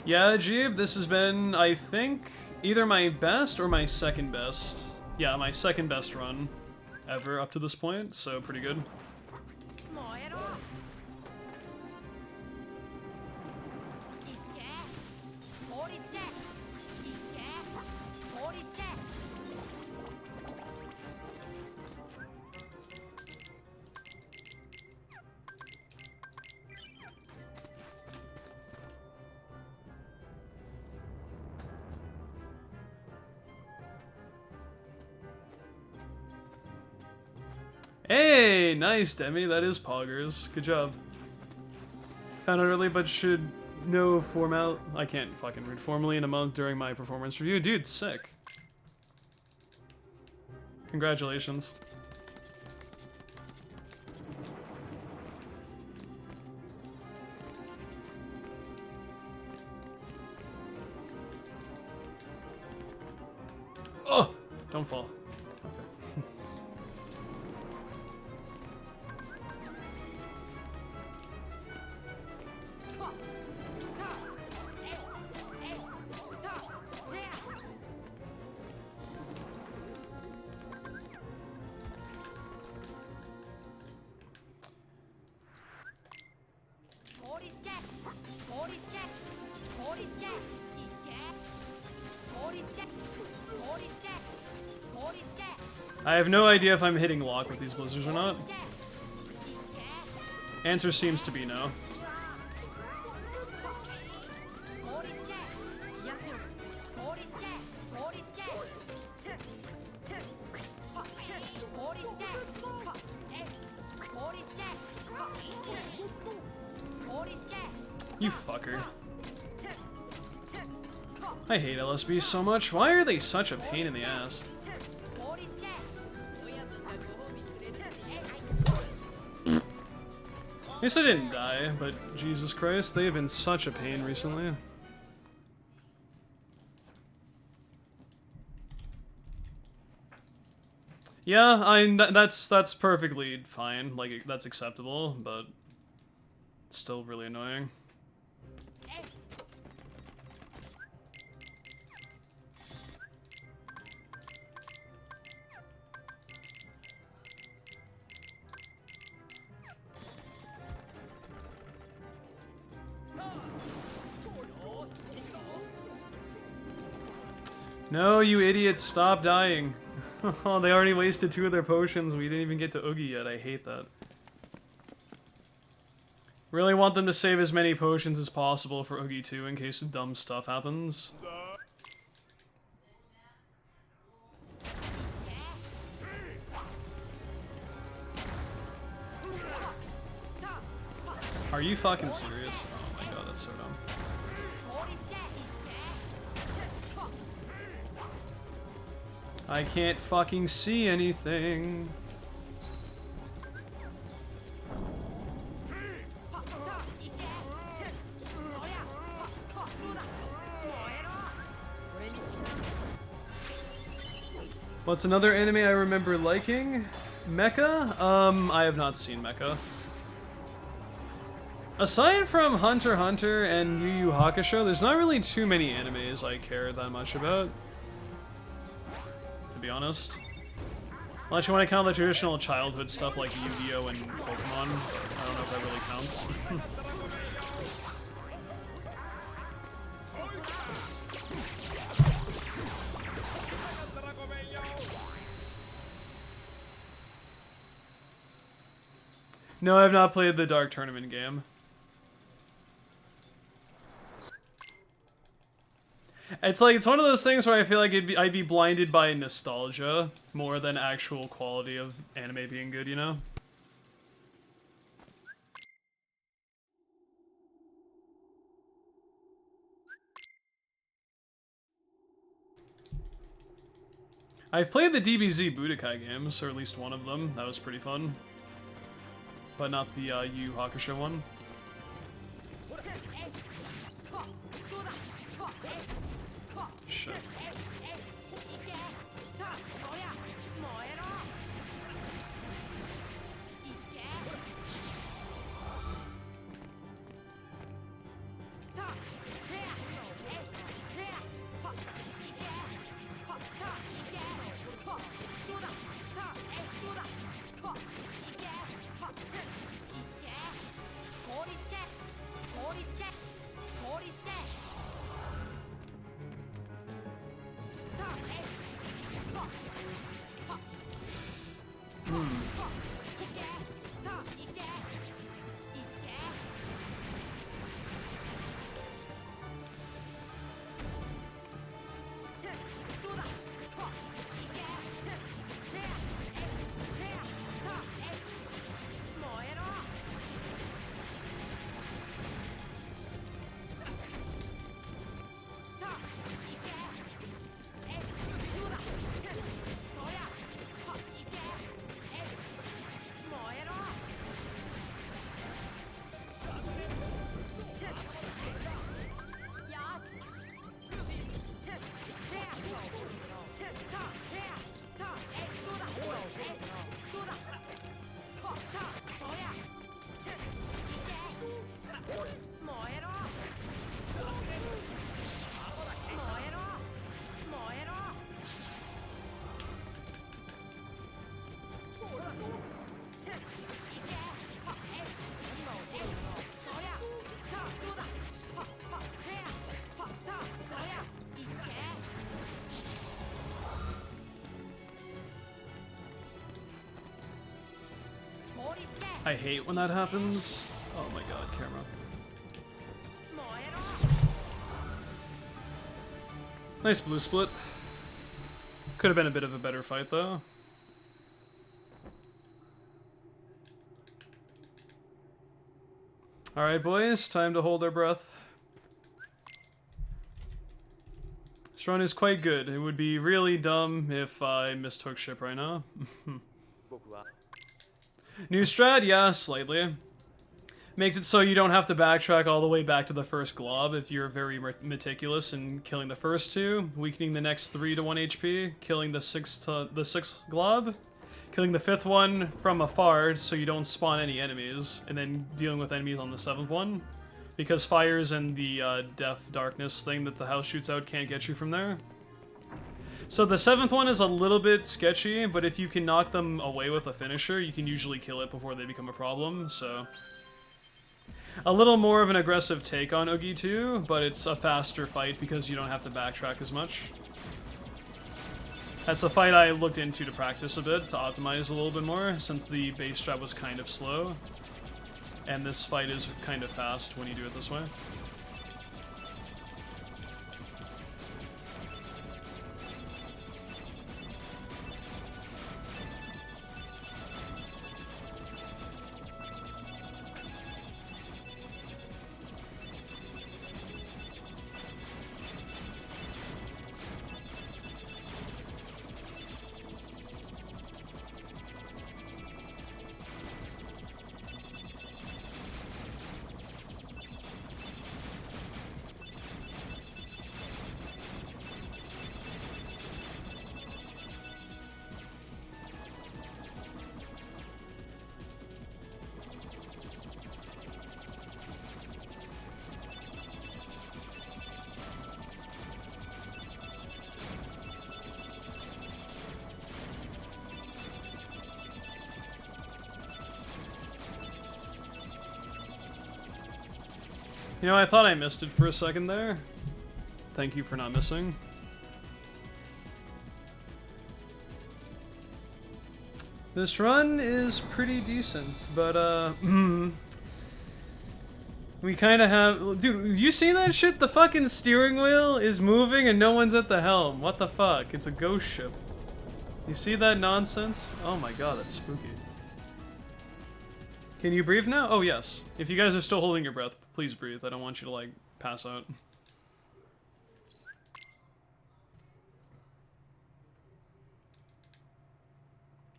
Yeah, Jeeb, this has been, I think, either my best or my second best. Yeah, my second best run ever up to this point, so pretty good. Hey, nice, Demi. That is Poggers. Good job. Found out early, but should know formal. I can't fucking read formally in a month during my performance review. Dude, sick. Congratulations. Don't fall. Okay. I have no idea if I'm hitting lock with these blizzards or not. Answer seems to be no. You fucker. I hate LSBs so much. Why are they such a pain in the ass? At least I didn't die, but Jesus Christ, they have been such a pain recently. Yeah, that's perfectly fine. Like, that's acceptable, but it's still really annoying. No, you idiots, stop dying. Oh, they already wasted 2 of their potions. We didn't even get to Oogie yet. I hate that. Really want them to save as many potions as possible for Oogie 2 in case dumb stuff happens. Are you fucking serious? Oh my god, that's so dumb. I can't fucking see anything. What's another anime I remember liking? Mecha? I have not seen Mecha. Aside from Hunter x Hunter and Yu Yu Hakusho, there's not really too many animes I care that much about. To be honest. Unless you want to count the traditional childhood stuff like Yu-Gi-Oh! And Pokemon. I don't know if that really counts. No, I have not played the Dark Tournament game. It's like, it's one of those things where I feel like I'd be blinded by nostalgia more than actual quality of anime being good, you know? I've played the DBZ Budokai games, or at least one of them. That was pretty fun. But not the Yu Yu Hakusho one. Shit. I hate when that happens. Oh my god, camera. Nice blue split. Could have been a bit of a better fight though. Alright boys, time to hold our breath. This run is quite good. It would be really dumb if I mistook ship right now. New strat? Yeah, slightly. Makes it so you don't have to backtrack all the way back to the first glob if you're very meticulous in killing the first two, weakening the next 3 to 1 HP, killing the sixth glob, killing the 5th one from afar so you don't spawn any enemies, and then dealing with enemies on the 7th one, because fires and the death darkness thing that the house shoots out can't get you from there. So the 7th one is a little bit sketchy, but if you can knock them away with a finisher, you can usually kill it before they become a problem, so... A little more of an aggressive take on Oogie 2, but it's a faster fight because you don't have to backtrack as much. That's a fight I looked into to practice a bit, to optimize a little bit more, since the base strat was kind of slow. And this fight is kind of fast when you do it this way. You know, I thought I missed it for a second there. Thank you for not missing. This run is pretty decent, but, we kind of have... Dude, you see that shit? The fucking steering wheel is moving and no one's at the helm. What the fuck? It's a ghost ship. You see that nonsense? Oh my god, that's spooky. Can you breathe now? Oh, yes. If you guys are still holding your breath, please breathe. I don't want you to, like, pass out.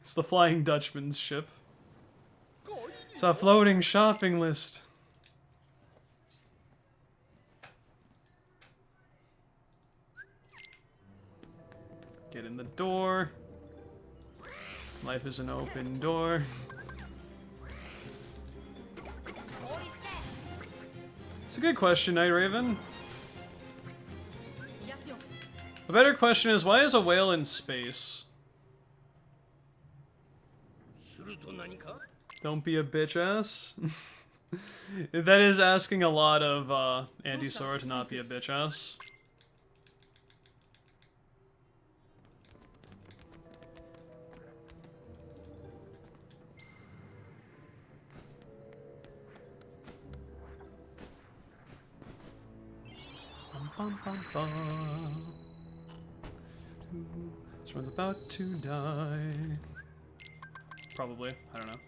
It's the Flying Dutchman's ship. It's a floating shopping list. Get in the door. Life is an open door. It's a good question, Night Raven. A better question is, why is a whale in space? Don't be a bitch ass. That is asking a lot of Anti-Sora to not be a bitch ass. Bum, bum, bum. This one's about to die. Probably. I don't know.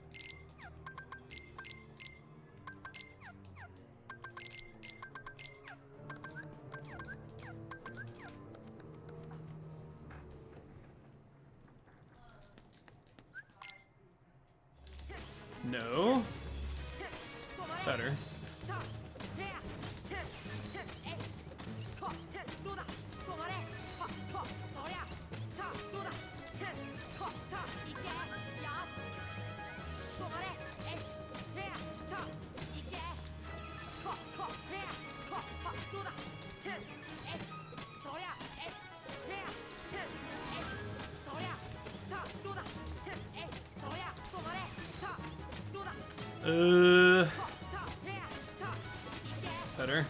No. Better. Better.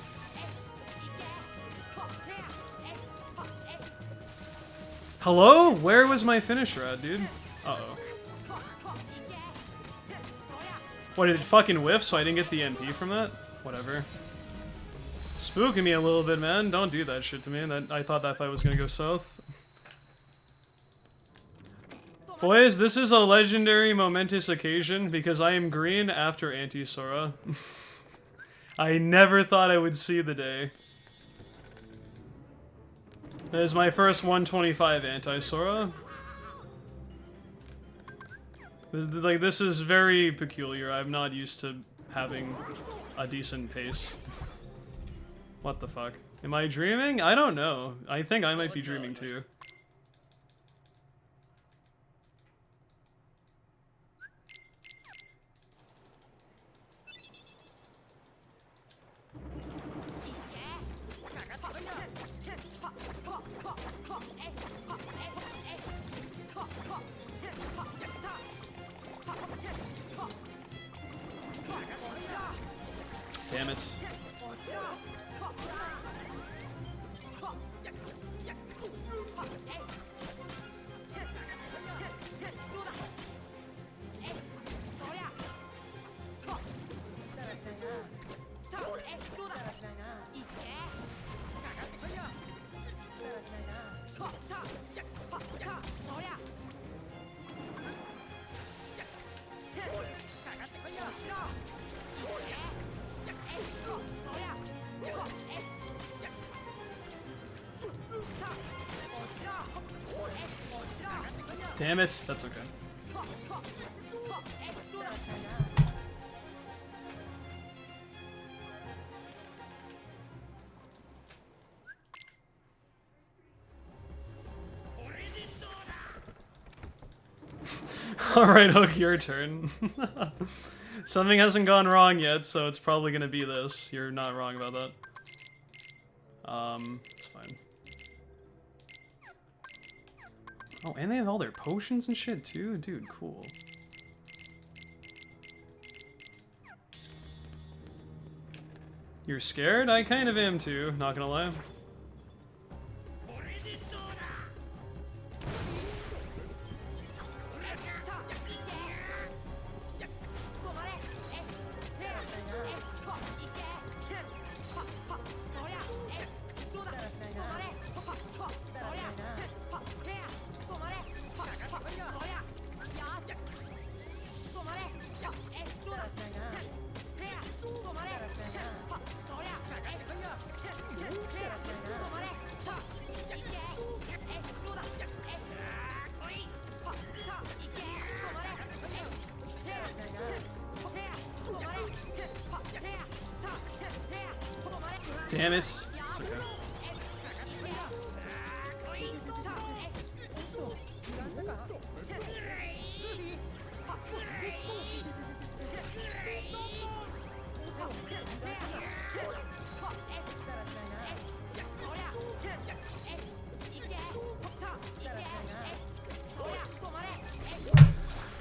Hello? Where was my finisher at, dude? Uh-oh. What, did it fucking whiff so I didn't get the MP from that? Whatever. Spooking me a little bit, man. Don't do that shit to me. I thought that fight was gonna go south. Boys, this is a legendary, momentous occasion because I am green after anti-Sora. I never thought I would see the day. That is my first 125 anti-Sora. Like, this is very peculiar. I'm not used to having a decent pace. What the fuck? Am I dreaming? I don't know. I think I might be dreaming too. Damn it. Damn it, that's okay. Alright, Hook, your turn. Something hasn't gone wrong yet, so it's probably gonna be this. You're not wrong about that. It's fine. Oh, and they have all their potions and shit too? Dude, cool. You're scared? I kind of am too, not gonna lie. Damn it. It's okay.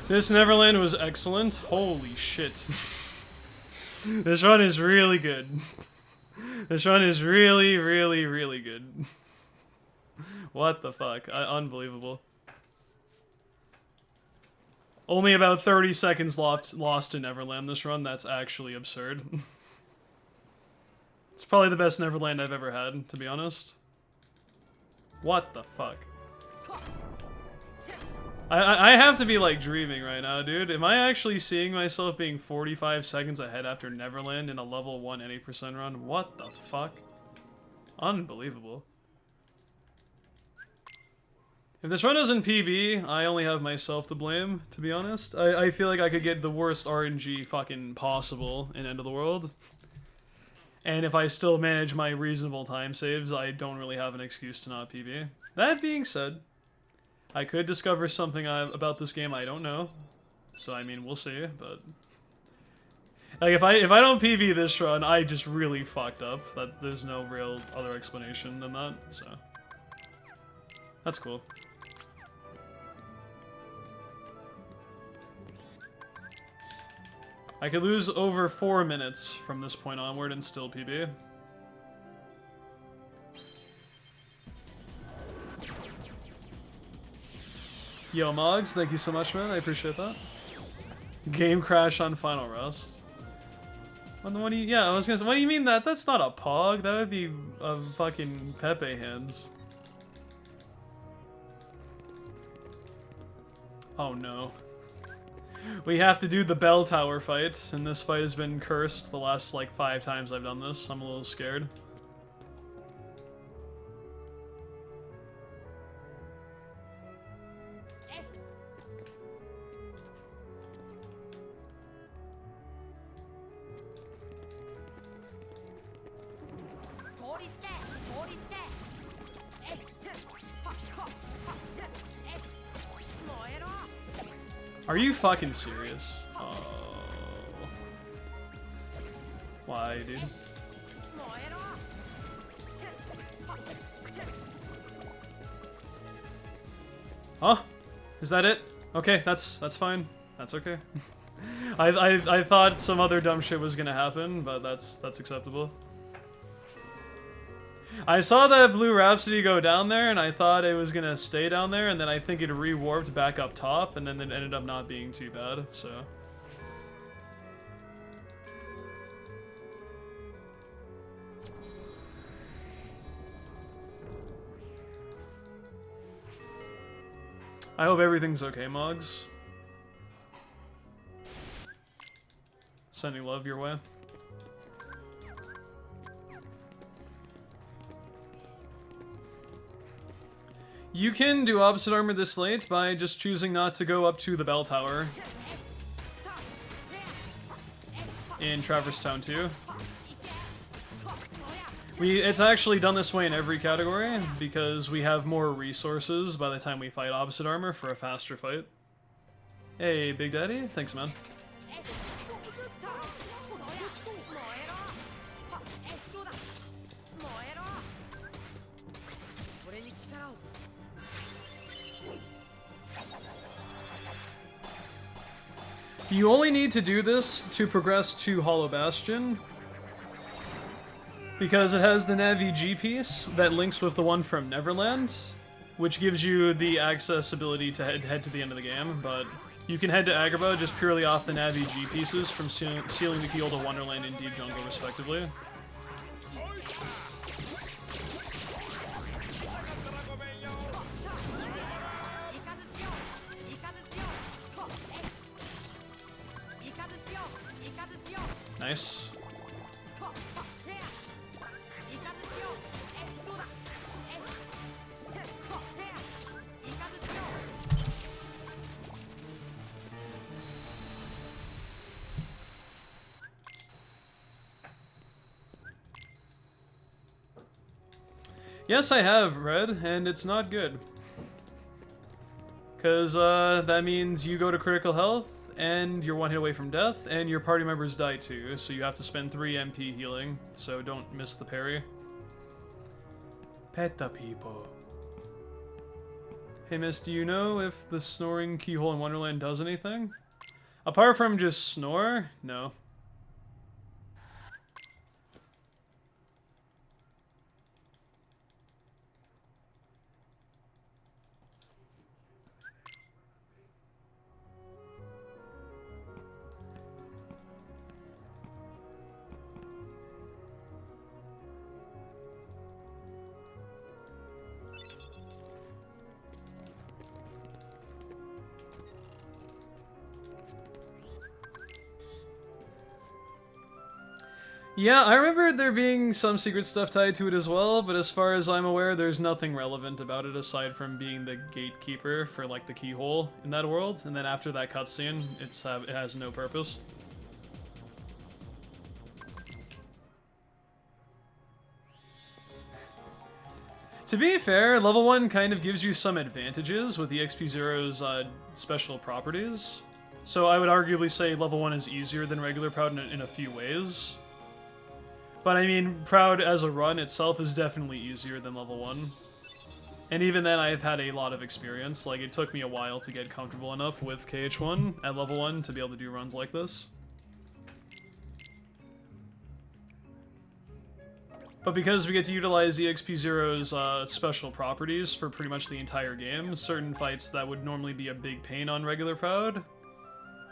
This Neverland was excellent. Holy shit. This run is really good. This run is really, really, really good. What the fuck? Unbelievable. Only about 30 seconds lost in Neverland this run. That's actually absurd. It's probably the best Neverland I've ever had, to be honest. What the fuck? I have to be, like, dreaming right now, dude. Am I actually seeing myself being 45 seconds ahead after Neverland in a level 1 80% run? What the fuck? Unbelievable. If this run isn't PB, I only have myself to blame, to be honest. I feel like I could get the worst RNG fucking possible in End of the World. And if I still manage my reasonable time saves, I don't really have an excuse to not PB. That being said, I could discover something about this game I don't know. So, I mean, we'll see, but... Like, if I don't PB this run, I just really fucked up. There's no real other explanation than that, so... That's cool. I could lose over 4 minutes from this point onward and still PB. Yo, Moggs, thank you so much, man. I appreciate that. Game crash on Final Rust. What do you, yeah, I was gonna say, what do you mean that? That's not a Pog. That would be a fucking Pepe hands. Oh no. We have to do the bell tower fight, and this fight has been cursed the last, like, 5 times I've done this. I'm a little scared. Are you fucking serious? Oh. Why, dude? Huh? Is that it? Okay, that's fine. That's okay. I thought some other dumb shit was gonna happen, but that's acceptable. I saw that Blue Rhapsody go down there, and I thought it was gonna stay down there, and then I think it re-warped back up top, and then it ended up not being too bad, so... I hope everything's okay, Moggs. Sending love your way. You can do opposite armor this late by just choosing not to go up to the bell tower in Traverse Town 2. It's actually done this way in every category because we have more resources by the time we fight opposite armor for a faster fight. Hey, Big Daddy. Thanks, man. You only need to do this to progress to Hollow Bastion, because it has the Navi G piece that links with the one from Neverland, which gives you the accessibility to head to the end of the game, but you can head to Agrabah just purely off the Navi G pieces from sealing the keyhole to Wonderland and Deep Jungle, respectively. Nice. Yes, I have, Red, and it's not good. Because that means you go to critical health, and you're 1 hit away from death, and your party members die too, so you have to spend 3 MP healing, so don't miss the parry. Pet the people. Hey miss, do you know if the snoring keyhole in Wonderland does anything? Apart from just snore? No. Yeah, I remember there being some secret stuff tied to it as well, but as far as I'm aware, there's nothing relevant about it aside from being the gatekeeper for, like, the keyhole in that world, and then after that cutscene, it has no purpose. To be fair, level 1 kind of gives you some advantages with the XP0's special properties, so I would arguably say level 1 is easier than regular Proud in a few ways. But I mean, Proud as a run itself is definitely easier than level 1. And even then, I've had a lot of experience. Like, it took me a while to get comfortable enough with KH1 at level 1 to be able to do runs like this. But because we get to utilize the XP0's special properties for pretty much the entire game, certain fights that would normally be a big pain on regular Proud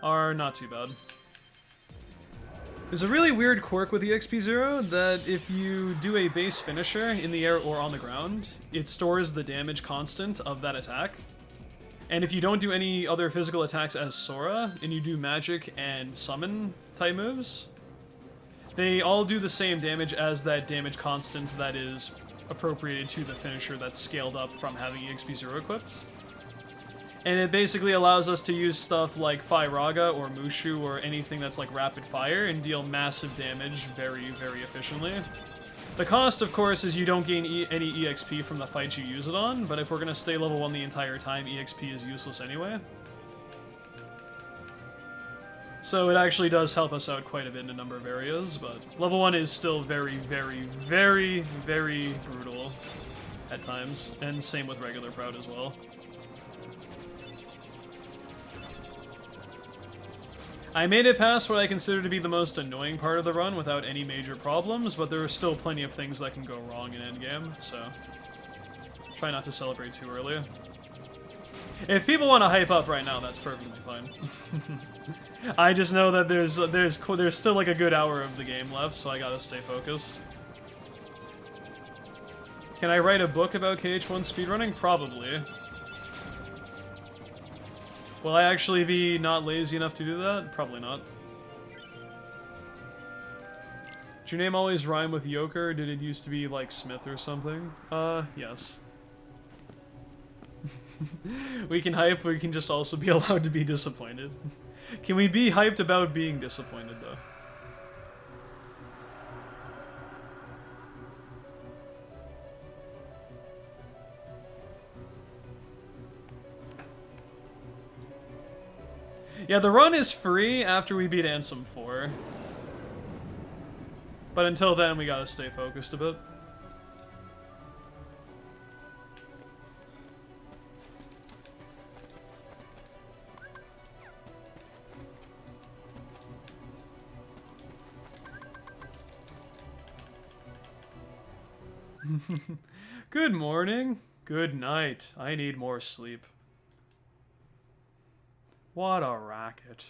are not too bad. There's a really weird quirk with EXP0 that if you do a base finisher in the air or on the ground, it stores the damage constant of that attack. And if you don't do any other physical attacks as Sora, and you do magic and summon type moves, they all do the same damage as that damage constant that is appropriated to the finisher that's scaled up from having EXP0 equipped. And it basically allows us to use stuff like Firaga or Mushu or anything that's like rapid fire and deal massive damage very, very efficiently. The cost, of course, is you don't gain any EXP from the fights you use it on, but if we're going to stay level 1 the entire time, EXP is useless anyway. So it actually does help us out quite a bit in a number of areas, but level 1 is still very, very, very, very brutal at times, and same with regular Proud as well. I made it past what I consider to be the most annoying part of the run without any major problems, but there are still plenty of things that can go wrong in endgame, so try not to celebrate too early. If people want to hype up right now, that's perfectly fine. I just know that there's still like a good hour of the game left, so I gotta stay focused. Can I write a book about KH1 speedrunning? Probably. Will I actually be not lazy enough to do that? Probably not. Did your name always rhyme with Yoker, or did it used to be like Smith or something? Yes. We can hype, we can just also be allowed to be disappointed. Can we be hyped about being disappointed, though? Yeah, the run is free after we beat Ansem 4. But until then, we gotta stay focused a bit. Good morning. Good night. I need more sleep. What a racket.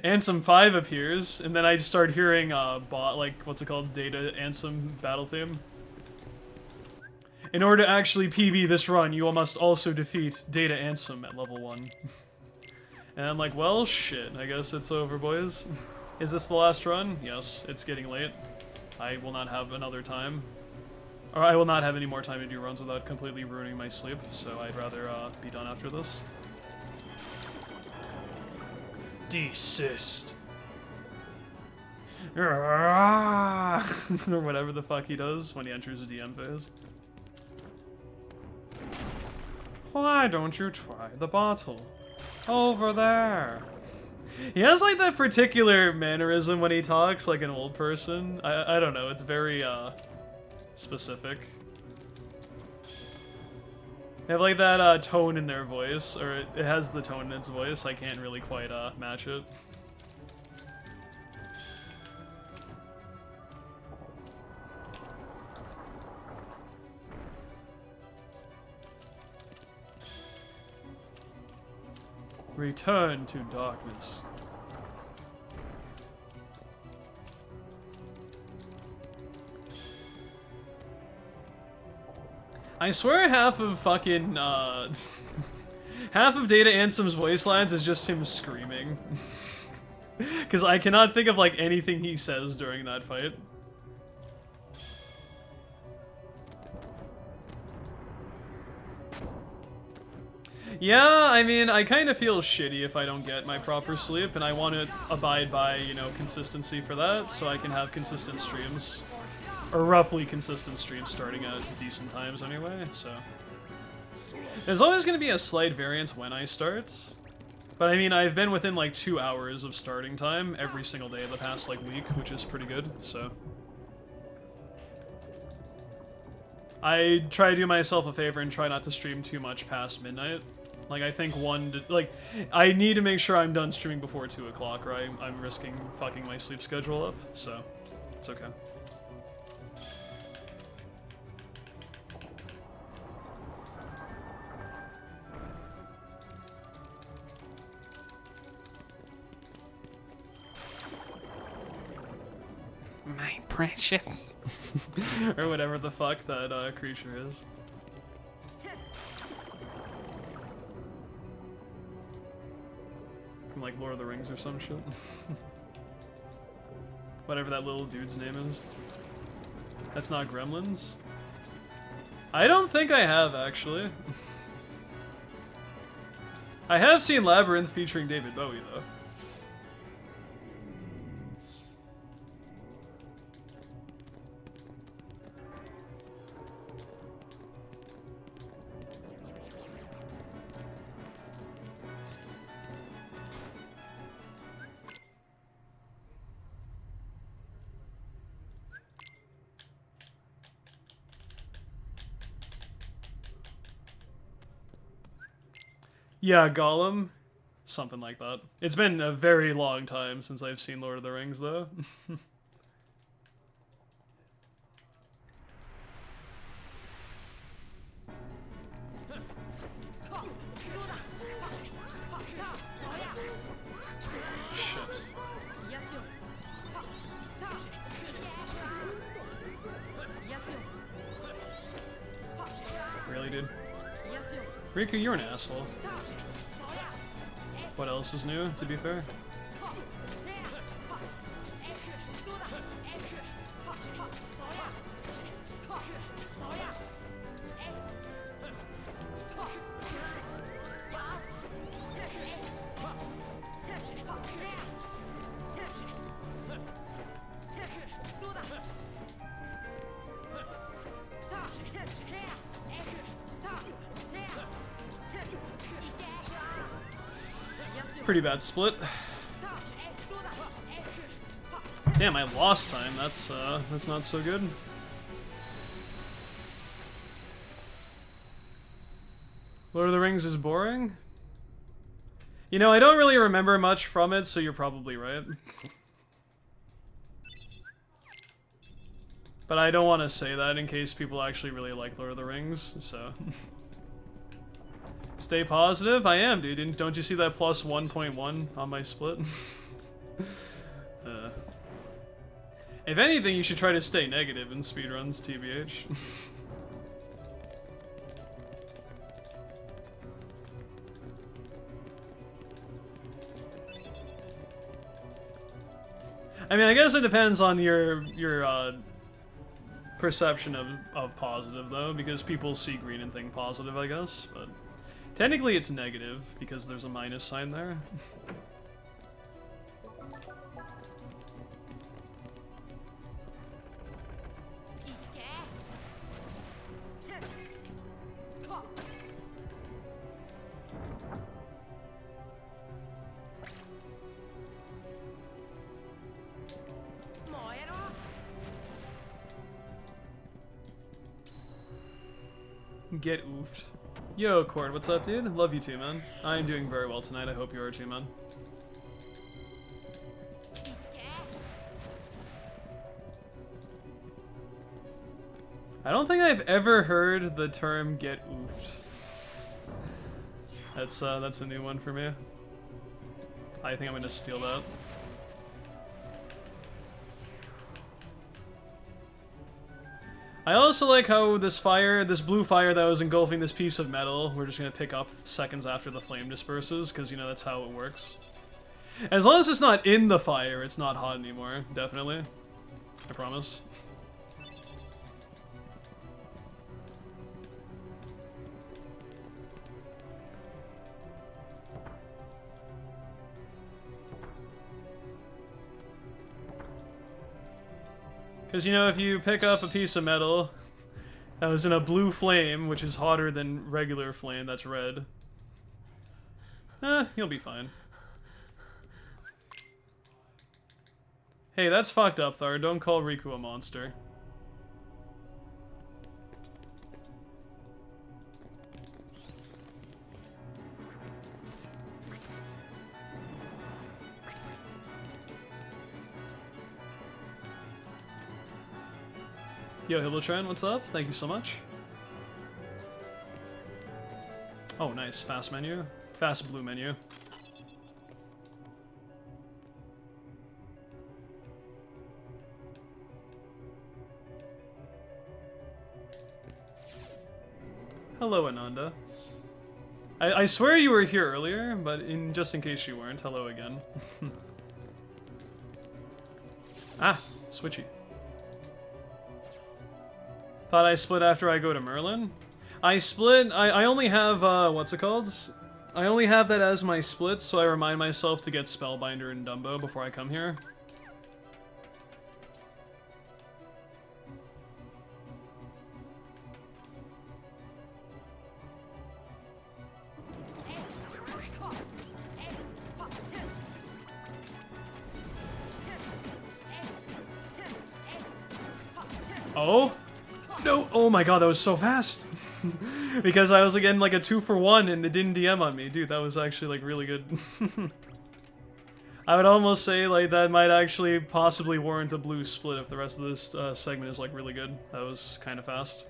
Ansem 5 appears, and then I start hearing what's it called? Data Ansem battle theme. In order to actually PB this run, you must also defeat Data Ansem at level 1. And I'm like, well, shit, I guess it's over, boys. Is this the last run? Yes, it's getting late. I will not have another time. Or I will not have any more time to do runs without completely ruining my sleep, so I'd rather be done after this. Desist. Or whatever the fuck he does when he enters the DM phase. Why don't you try the bottle? Over there. He has like that particular mannerism when he talks like an old person. I don't know, it's very specific. They have like that tone in their voice, or it has the tone in its voice. I can't really quite match it. Return to darkness. I swear half of fucking, half of Data Ansem's voice lines is just him screaming. Because I cannot think of, like, anything he says during that fight. Yeah, I mean, I kind of feel shitty if I don't get my proper sleep, and I want to abide by, you know, consistency for that, so I can have consistent streams. Or roughly consistent streams starting at decent times anyway, so. There's always going to be a slight variance when I start. But I mean, I've been within like 2 hours of starting time every single day of the past like week, which is pretty good, so. I try to do myself a favor and try not to stream too much past midnight. Like, I think I need to make sure I'm done streaming before 2 o'clock, or I'm risking fucking my sleep schedule up, so it's okay. My precious. Or whatever the fuck that creature is. From like Lord of the Rings or some shit. Whatever that little dude's name is. That's not Gremlins? I don't think I have, actually. I have seen Labyrinth featuring David Bowie, though. Yeah, Gollum. Something like that. It's been a very long time since I've seen Lord of the Rings, though. Shit. Really, dude? Riku, you're an asshole. What else is new, to be fair? Pretty bad split. Damn, I lost time. That's not so good. Lord of the Rings is boring? You know, I don't really remember much from it, so you're probably right. But I don't want to say that in case people actually really like Lord of the Rings, so... Stay positive? I am, dude. Don't you see that plus 1.1 on my split? If anything, you should try to stay negative in speedruns, TBH. I mean, I guess it depends on your perception of positive, though, because people see green and think positive, I guess, but... Technically it's negative, because there's a minus sign there. Get oofed. Yo, Cord, what's up, dude? Love you too, man. I am doing very well tonight. I hope you are too, man. I don't think I've ever heard the term "get oofed." That's a new one for me. I think I'm gonna steal that. I also like how this blue fire that was engulfing this piece of metal, we're just gonna pick up seconds after the flame disperses, because, you know, that's how it works. As long as it's not in the fire, it's not hot anymore, definitely. I promise. Because, you know, if you pick up a piece of metal that was in a blue flame, which is hotter than regular flame that's red, you'll be fine. Hey, that's fucked up, Thar. Don't call Riku a monster. Yo, Hillotron, what's up? Thank you so much. Oh, nice. Fast menu. Fast blue menu. Hello, Ananda. I swear you were here earlier, but just in case you weren't, hello again. Ah, switchy. Thought I split after I go to Merlin? I split, I only have, what's it called? I only have that as my split, so I remind myself to get Spellbinder and Dumbo before I come here. Oh? No! Oh my god, that was so fast! Because I was again like a 2-for-1 and it didn't DM on me. Dude, that was actually like really good. I would almost say like that might actually possibly warrant a blue split if the rest of this segment is like really good. That was kind of fast.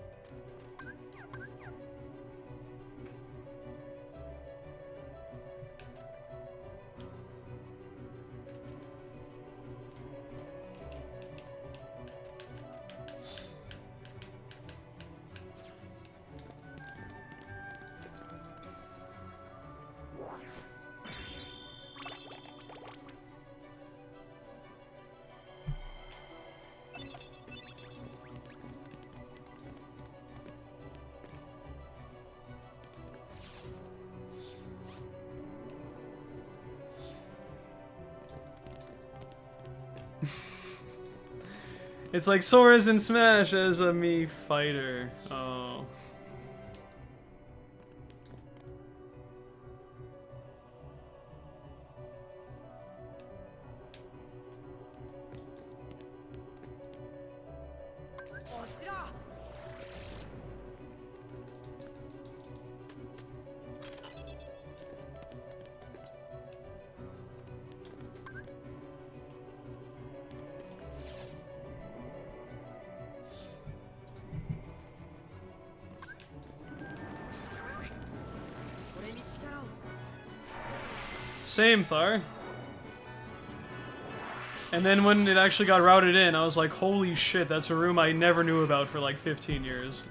It's like Sora's in Smash as a Mii fighter. Oh. Same, Thar. And then when it actually got routed in, I was like, holy shit, that's a room I never knew about for like 15 years.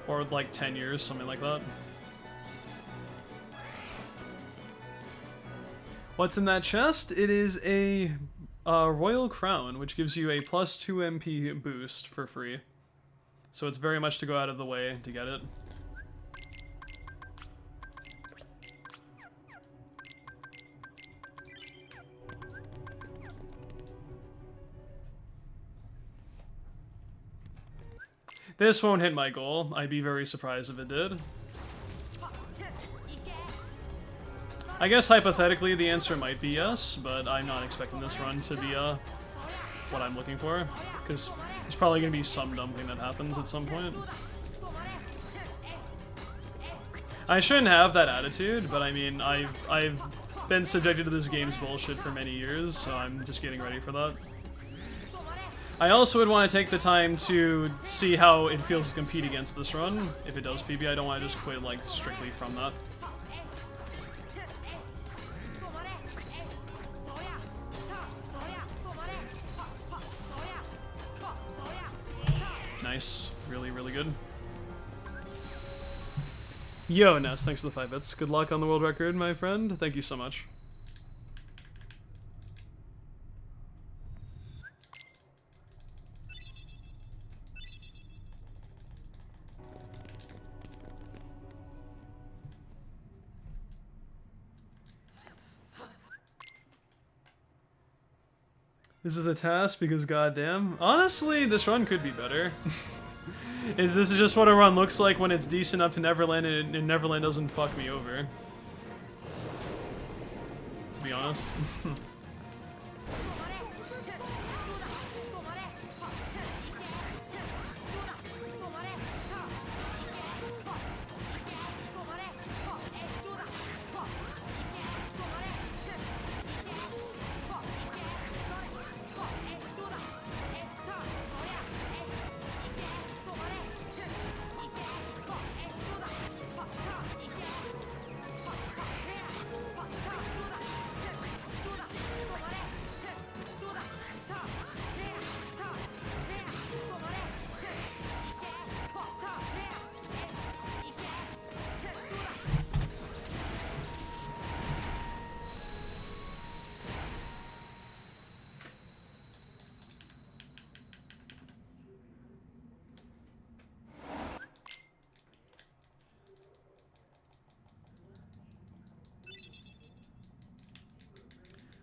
Or like 10 years, something like that. What's in that chest? It is a Royal Crown, which gives you a +2 MP boost for free. So it's very much to go out of the way to get it. This won't hit my goal. I'd be very surprised if it did. I guess hypothetically the answer might be yes, but I'm not expecting this run to be what I'm looking for, because there's probably going to be some dumb thing that happens at some point. I shouldn't have that attitude, but I mean, I've been subjected to this game's bullshit for many years, so I'm just getting ready for that. I also would want to take the time to see how it feels to compete against this run. If it does PB, I don't want to just quit like strictly from that. Nice. Really, really good. Yo, Ness, thanks for the 5 bits. Good luck on the world record, my friend. Thank you so much. This is a task because goddamn. Honestly, this run could be better. This is just what a run looks like when it's decent up to Neverland and Neverland doesn't fuck me over. To be honest.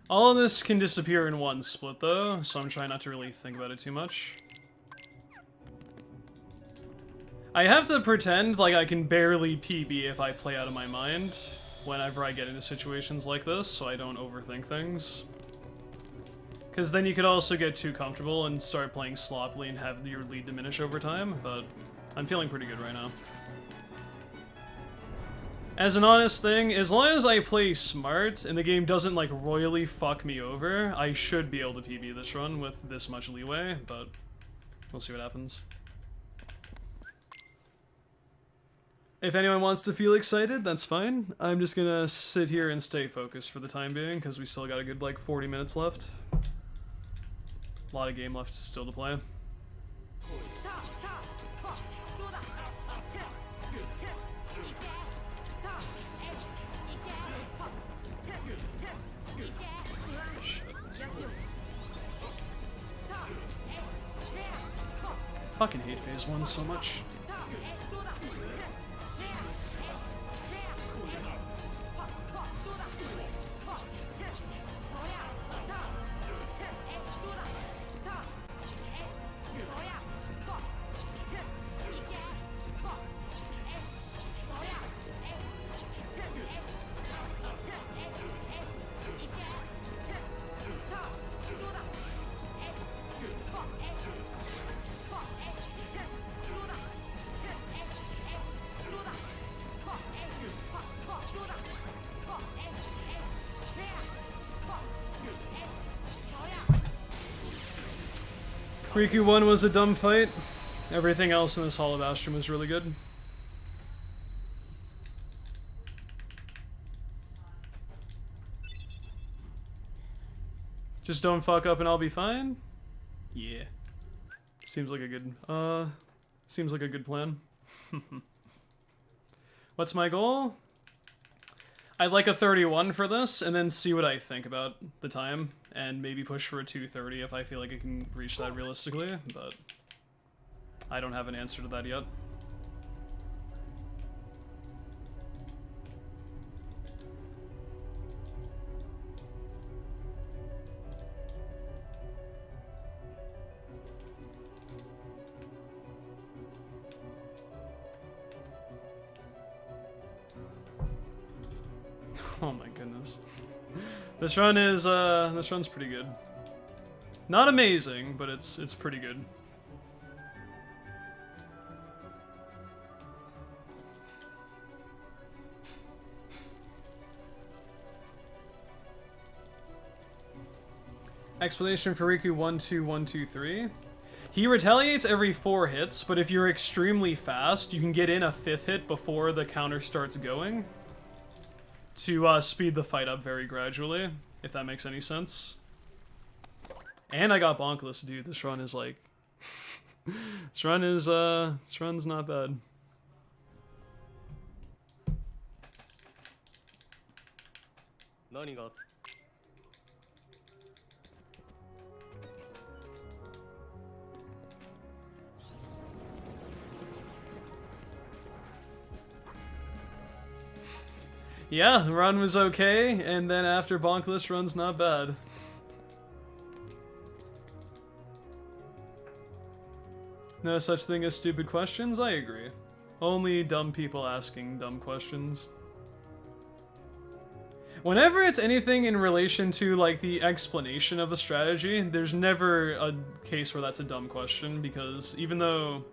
All of this can disappear in one split, though, so I'm trying not to really think about it too much. I have to pretend like I can barely PB if I play out of my mind whenever I get into situations like this, so I don't overthink things. Because then you could also get too comfortable and start playing sloppily and have your lead diminish over time, but I'm feeling pretty good right now. As an honest thing, as long as I play smart and the game doesn't like royally fuck me over, I should be able to PB this run with this much leeway, but we'll see what happens. If anyone wants to feel excited, that's fine. I'm just gonna sit here and stay focused for the time being, because we still got a good like 40 minutes left. A lot of game left still to play. I fucking hate phase 1 so much. Riku 1 was a dumb fight. Everything else in this Hall of Astrum was really good. Just don't fuck up and I'll be fine? Yeah. Seems like a good plan. What's my goal? I'd like a 31 for this, and then see what I think about the time, and maybe push for a 2:30 if I feel like I can reach that realistically, but I don't have an answer to that yet. Oh my goodness. This run's pretty good. Not amazing, but it's pretty good. Explanation for Riku 1-2-1-2-3. He retaliates every 4 hits, but if you're extremely fast, you can get in a 5th hit before the counter starts going to speed the fight up very gradually, if that makes any sense. And I got bonkless, dude. This run is like... this run's not bad. Yeah, the run was okay, and then after bonkless, run's not bad. No such thing as stupid questions? I agree. Only dumb people asking dumb questions. Whenever it's anything in relation to, like, the explanation of a strategy, there's never a case where that's a dumb question, because even though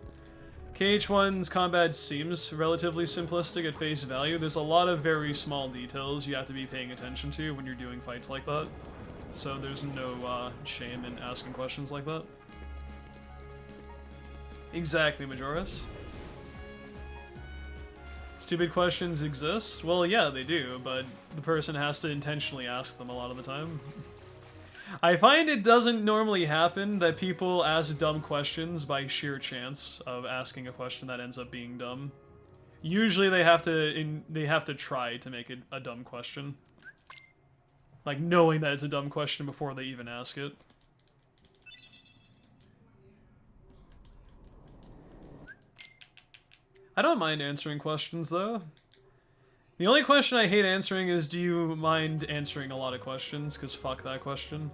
KH1's combat seems relatively simplistic at face value, there's a lot of very small details you have to be paying attention to when you're doing fights like that. So there's no shame in asking questions like that. Exactly, Majoris. Stupid questions exist? Well, yeah, they do, but the person has to intentionally ask them a lot of the time. I find it doesn't normally happen that people ask dumb questions by sheer chance of asking a question that ends up being dumb. Usually they have to try to make it a dumb question. Like knowing that it's a dumb question before they even ask it. I don't mind answering questions though. The only question I hate answering is, do you mind answering a lot of questions? Because fuck that question.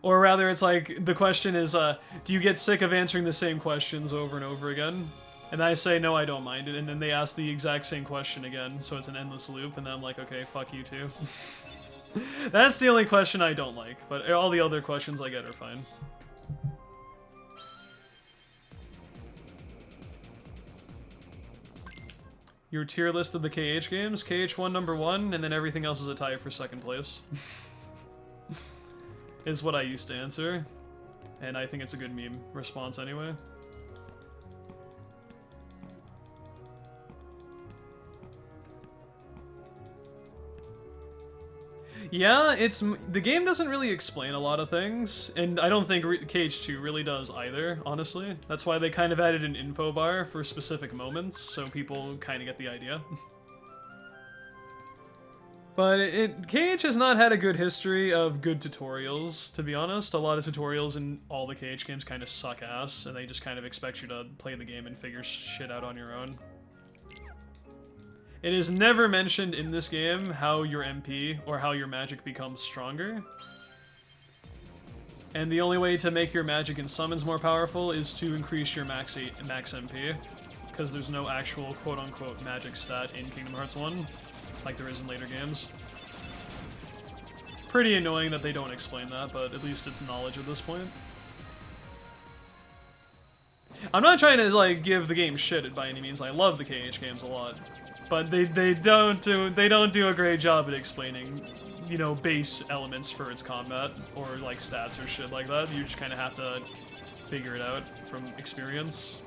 Or rather, it's like, the question is, do you get sick of answering the same questions over and over again? And I say, no, I don't mind it, and then they ask the exact same question again, so it's an endless loop, and then I'm like, okay, fuck you too. That's the only question I don't like, but all the other questions I get are fine. Your tier list of the KH games? KH1 number 1, and then everything else is a tie for second place. Is what I used to answer. And I think it's a good meme response anyway. Yeah, the game doesn't really explain a lot of things, and I don't think KH2 really does either, honestly. That's why they kind of added an info bar for specific moments, so people kind of get the idea. But KH has not had a good history of good tutorials, to be honest. A lot of tutorials in all the KH games kind of suck ass, and they just kind of expect you to play the game and figure shit out on your own. It is never mentioned in this game how your MP or how your magic becomes stronger. And the only way to make your magic and summons more powerful is to increase your max MP, because there's no actual quote-unquote magic stat in Kingdom Hearts 1, like there is in later games. Pretty annoying that they don't explain that, but at least it's knowledge at this point. I'm not trying to, like, give the game shit by any means. I love the KH games a lot. But they don't do a great job at explaining, you know, base elements for its combat or like stats or shit like that. You just kind of have to figure it out from experience.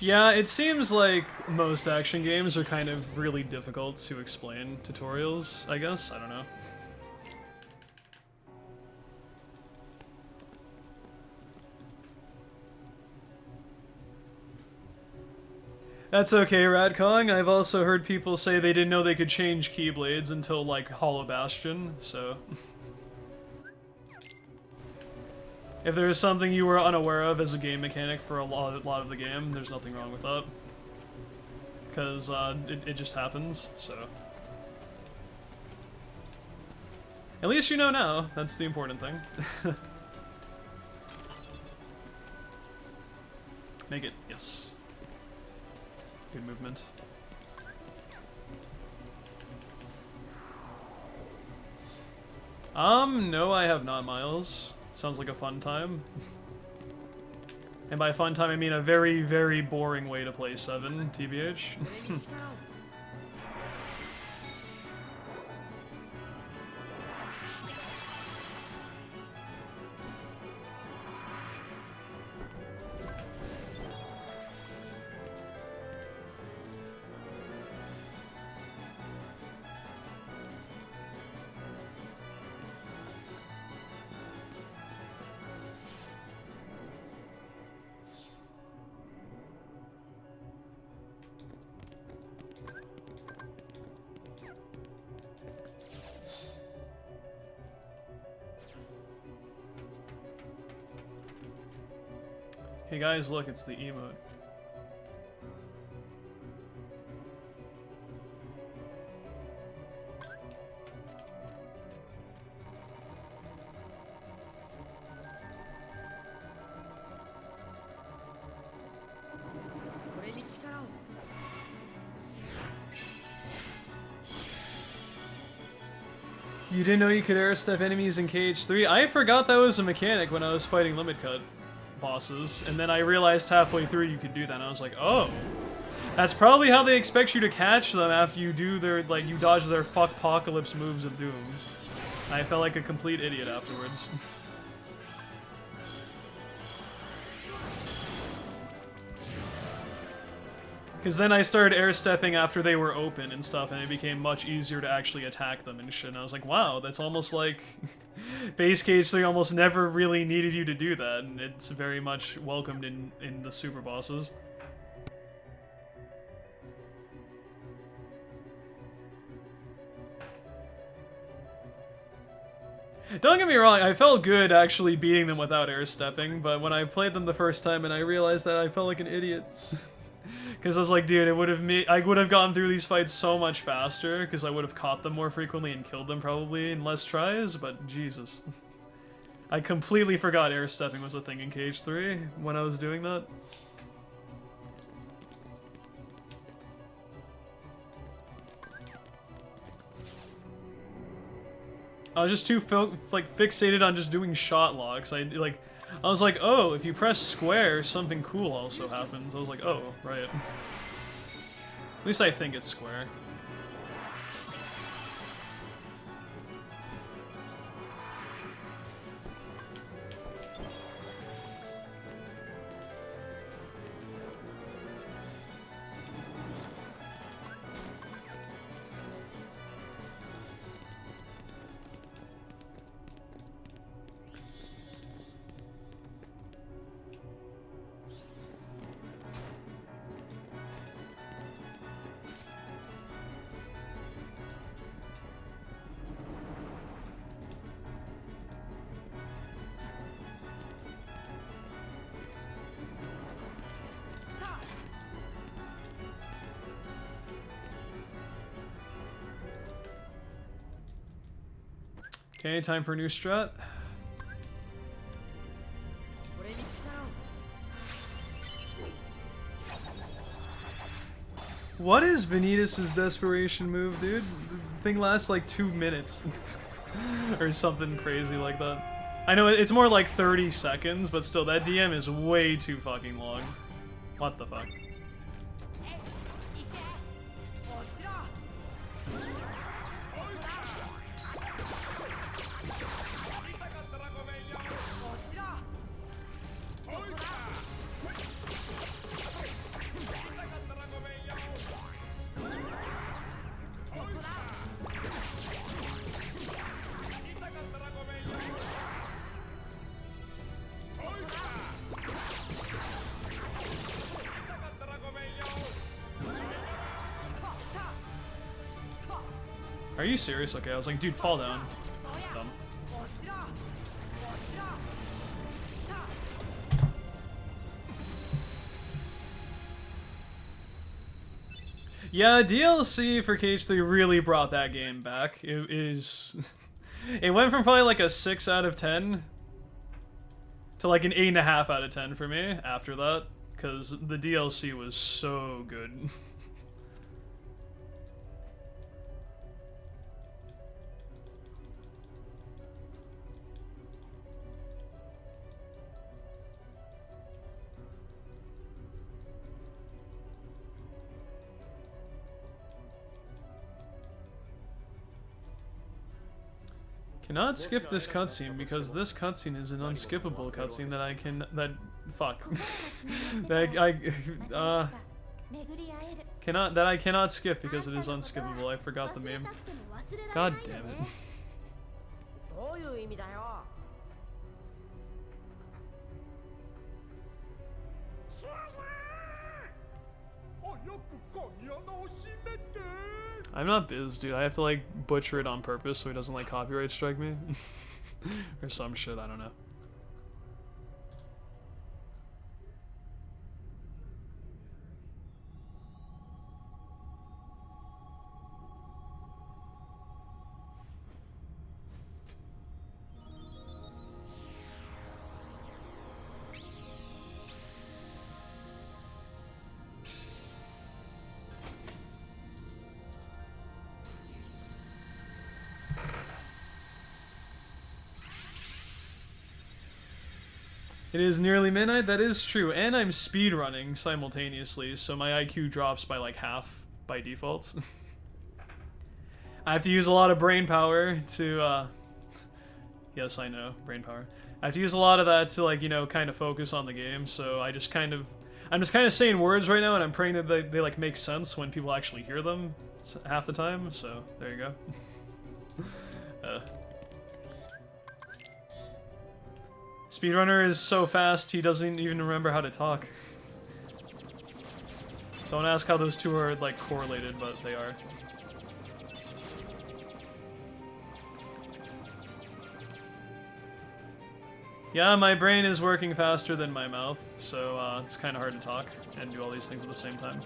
Yeah, it seems like most action games are kind of really difficult to explain tutorials, I guess. I don't know. That's okay, Radkong. I've also heard people say they didn't know they could change Keyblades until, like, Hollow Bastion, so... If there is something you were unaware of as a game mechanic for a lot of the game, there's nothing wrong with that. Because it just happens, so... At least you know now. That's the important thing. Make it, yes. Good movement. No, I have not, Miles. Sounds like a fun time. And by fun time, I mean a very, very boring way to play 7, TBH. Hey guys, look, it's the emote. You didn't know you could air step enemies in KH3? I forgot that was a mechanic when I was fighting Limit Cut. bosses, and then I realized halfway through you could do that, and I was like, oh. That's probably how they expect you to catch them after you do their, like, you dodge their fuckpocalypse moves of doom. I felt like a complete idiot afterwards. Because then I started air-stepping after they were open and stuff, and it became much easier to actually attack them and shit, and I was like, wow, that's almost like... Base Cage 3 almost never really needed you to do that, and it's very much welcomed in the super bosses. Don't get me wrong, I felt good actually beating them without air-stepping, but when I played them the first time and I realized that, I felt like an idiot. Because I was like, dude, I would have gotten through these fights so much faster, because I would have caught them more frequently and killed them probably in less tries, but Jesus. I completely forgot air-stepping was a thing in Cage 3 when I was doing that. I was just too fixated on just doing shot locks. I was like, oh, if you press square, something cool also happens. I was like, oh, right. At least I think it's square. Okay, time for a new strat. What is Vanitas' desperation move, dude? The thing lasts like 2 minutes. Or something crazy like that. I know it's more like 30 seconds, but still, that DM is way too fucking long. What the fuck? Are you serious? Okay, I was like, dude, fall down. That's dumb. Yeah, DLC for Cage 3 really brought that game back. It is... It went from probably like a 6 out of 10 to like an 8.5 out of 10 for me after that, because the DLC was so good. Cannot skip this cutscene because this cutscene is an unskippable cutscene that I can fuck that I cannot skip because it is unskippable. I forgot the meme. God damn it. I'm not Biz, dude. I have to like butcher it on purpose so he doesn't like copyright strike me. Or some shit, I don't know. It is nearly midnight, that is true, and I'm speedrunning simultaneously, so my IQ drops by like half by default. I have to use a lot of brain power to, yes, I know, brain power. I have to use a lot of that to, like, you know, kind of focus on the game, so I'm just kind of saying words right now, and I'm praying that they like, make sense when people actually hear them half the time, so there you go. Speedrunner is so fast, he doesn't even remember how to talk. Don't ask how those two are, like, correlated, but they are. Yeah, my brain is working faster than my mouth, so it's kind of hard to talk and do all these things at the same time.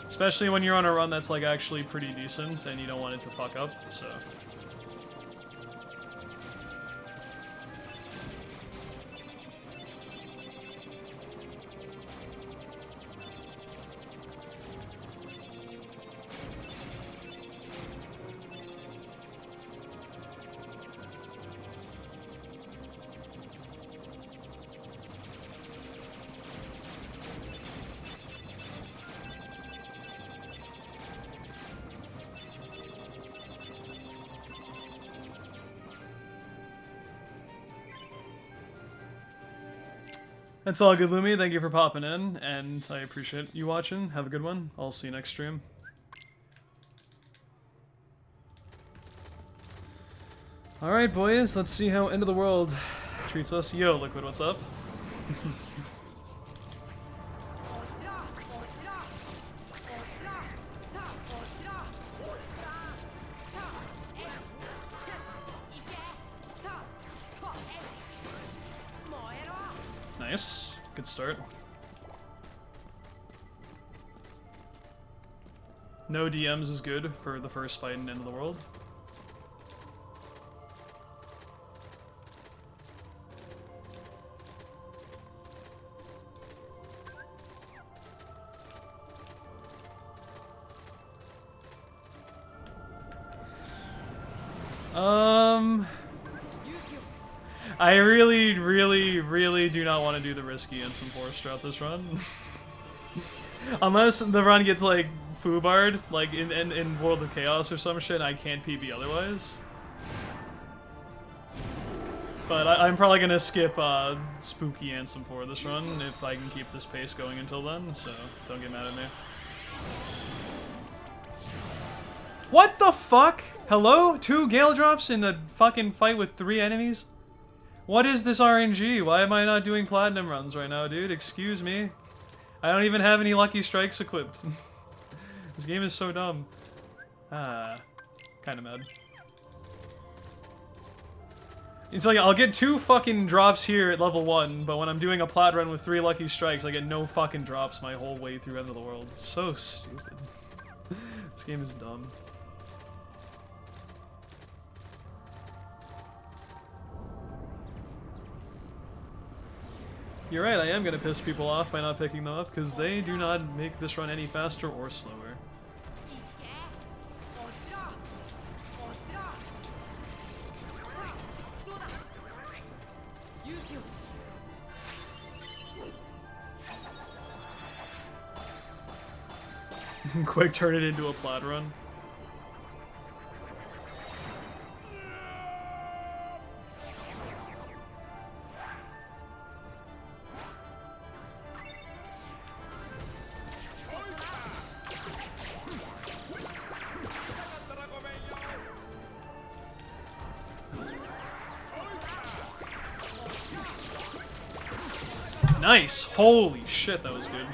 Especially when you're on a run that's, like, actually pretty decent and you don't want it to fuck up, so... That's all good, Lumi. Thank you for popping in, and I appreciate you watching. Have a good one. I'll see you next stream. Alright, boys. Let's see how End of the World treats us. Yo, Liquid, what's up? Nice. Good start. No DMs is good for the first fight in End of the World. I really do not want to do the risky Instant Force throughout this run. Unless the run gets, like, foobarred, like in World of Chaos or some shit, I can't PB otherwise. But I'm probably gonna skip Spooky Ansem for this run if I can keep this pace going until then, so don't get mad at me. What the fuck? Hello? 2 Gale Drops in a fucking fight with 3 enemies? What is this RNG? Why am I not doing platinum runs right now, dude? Excuse me. I don't even have any Lucky Strikes equipped. This game is so dumb. Kinda mad. It's like, I'll get 2 fucking drops here at level 1, but when I'm doing a plat run with 3 Lucky Strikes, I get no fucking drops my whole way through End of the World. It's so stupid. This game is dumb. You're right, I am gonna piss people off by not picking them up, because they do not make this run any faster or slower. Quick, turn it into a plat run. Nice! Holy shit, that was good.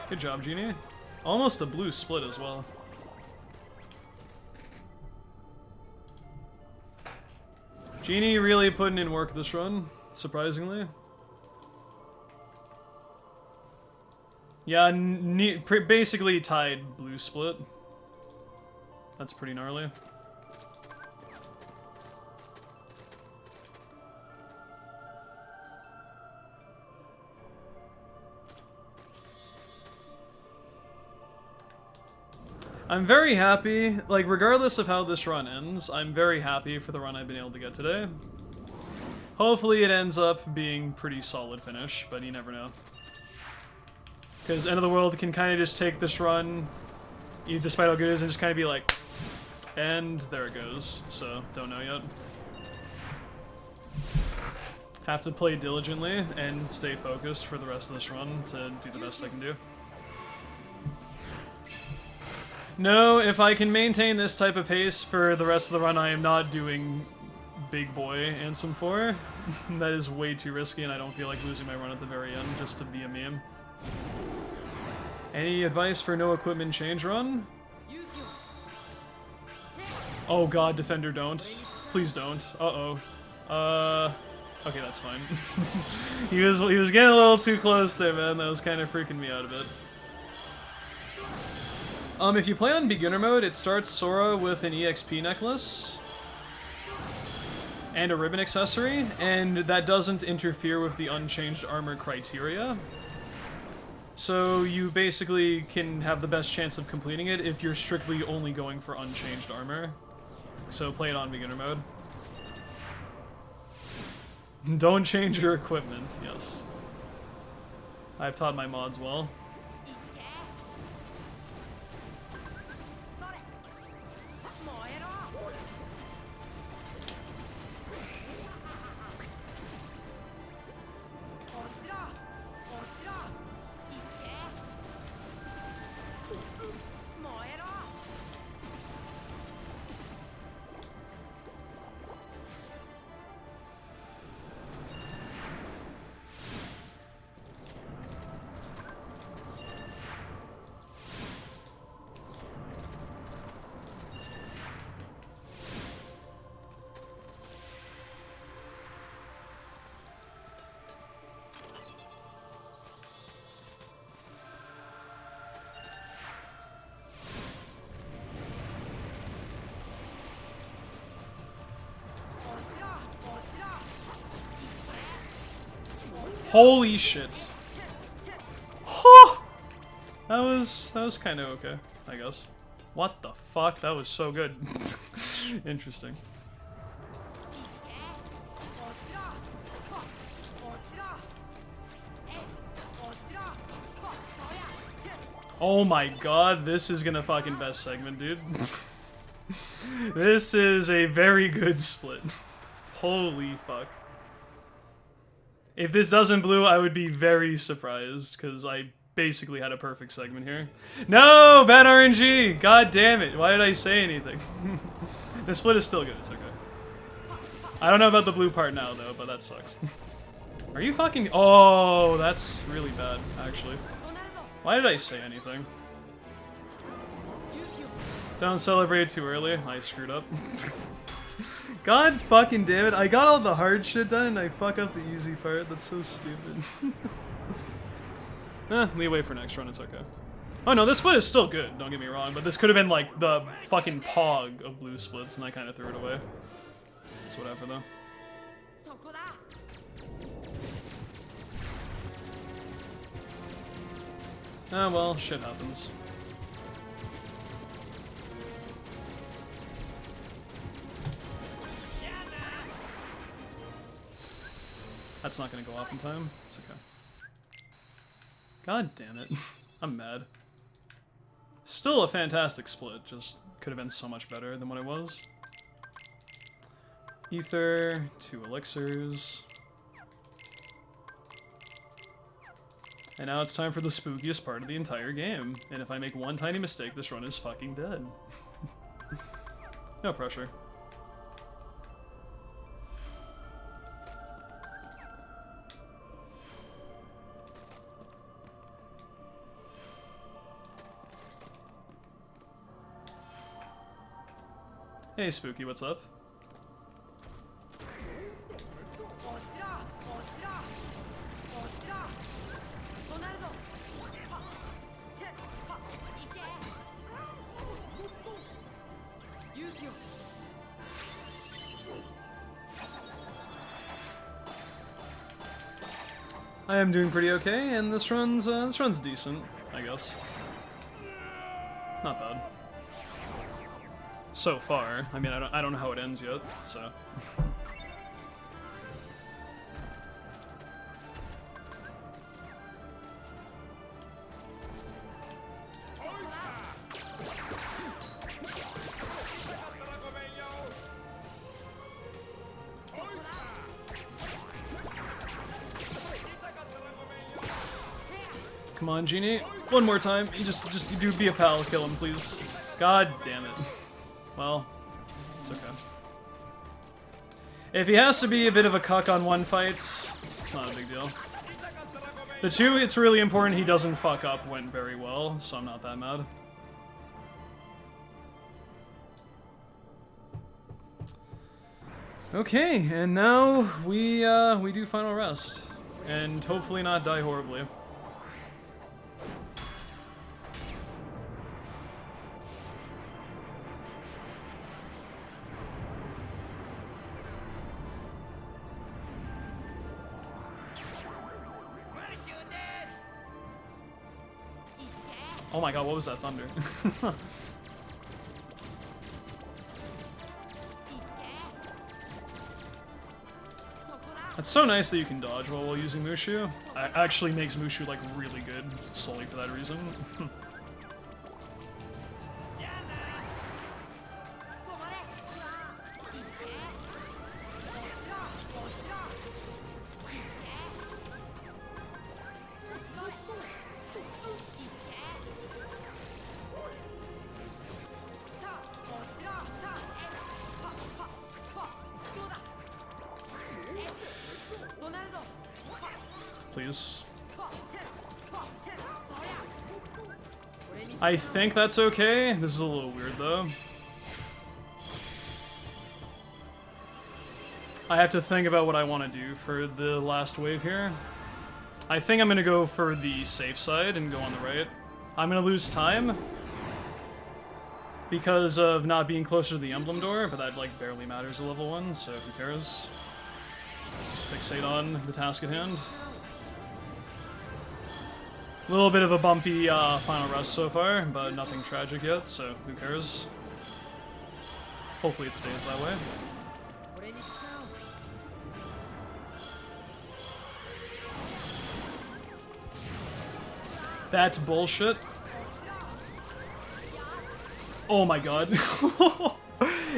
Good job, Genie. Almost a blue split as well. Genie really putting in work this run, surprisingly. Yeah, basically tied blue split. That's pretty gnarly. I'm very happy, like, regardless of how this run ends, I'm very happy for the run I've been able to get today. Hopefully it ends up being pretty solid finish, but you never know. Because End of the World can kind of just take this run, despite how good it is, and just kind of be like, and there it goes. So, don't know yet. Have to play diligently and stay focused for the rest of this run to do the best I can do. No, if I can maintain this type of pace for the rest of the run, I am not doing Big Boy Ansem 4. That is way too risky, and I don't feel like losing my run at the very end just to be a meme. Any advice for no equipment change run? Oh god, Defender, don't. Please don't. Uh-oh. Okay, that's fine. he was getting a little too close there, man. That was kind of freaking me out a bit. If you play on beginner mode, it starts Sora with an EXP necklace and a ribbon accessory, and that doesn't interfere with the unchanged armor criteria. So you basically can have the best chance of completing it if you're strictly only going for unchanged armor. So play it on beginner mode. Don't change your equipment, yes. I've taught my mods well. Holy shit. Huh! That was kind of okay, I guess. What the fuck? That was so good. Interesting. Oh my god, this is gonna fucking best segment, dude. This is a very good split. Holy fuck. If this doesn't blue, I would be very surprised, because I basically had a perfect segment here. No! Bad RNG! God damn it, why did I say anything? The split is still good, it's okay. I don't know about the blue part now, though, but that sucks. Are you fucking... Oh, that's really bad, actually. Why did I say anything? Don't celebrate too early. I screwed up. God fucking damn it. I got all the hard shit done and I fuck up the easy part. That's so stupid. Leeway for next run, it's okay. Oh no, this split is still good, don't get me wrong, but this could have been like the fucking pog of blue splits and I kind of threw it away. It's whatever though. Ah well, shit happens. That's not gonna go off in time. It's okay. God damn it. I'm mad. Still a fantastic split, just could have been so much better than what it was. Ether, 2 elixirs. And now it's time for the spookiest part of the entire game. And if I make one tiny mistake, this run is fucking dead. No pressure. Hey Spooky, what's up? I am doing pretty okay, and this run's decent, I guess. Not bad. So far. I mean, I don't know how it ends yet, so. Come on, Genie. One more time. You just do be a pal. Kill him, please. God damn it. Well, it's okay. If he has to be a bit of a cuck on one fight, it's not a big deal. The two, it's really important he doesn't fuck up, went very well, so I'm not that mad. Okay, and now we do final rest, and hopefully not die horribly. Oh my god, what was that thunder? It's so nice that you can dodge while using Mushu. It actually makes Mushu like really good, solely for that reason. Please. I think that's okay. This is a little weird though. I have to think about what I want to do for the last wave here. I think I'm going to go for the safe side and go on the right. I'm going to lose time because of not being closer to the emblem door, but that like barely matters at level 1, so who cares? Just fixate on the task at hand. A little bit of a bumpy final rest so far, but nothing tragic yet, so who cares? Hopefully it stays that way. That's bullshit. Oh my god.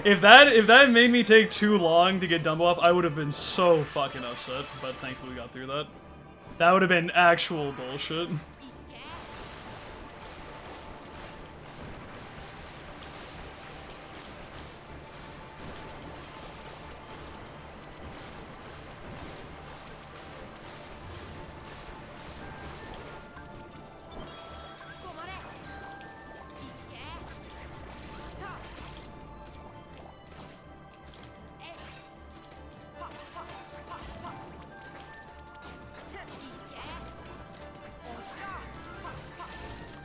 If that made me take too long to get Dumbo off, I would have been so fucking upset, but thankfully we got through that. That would have been actual bullshit.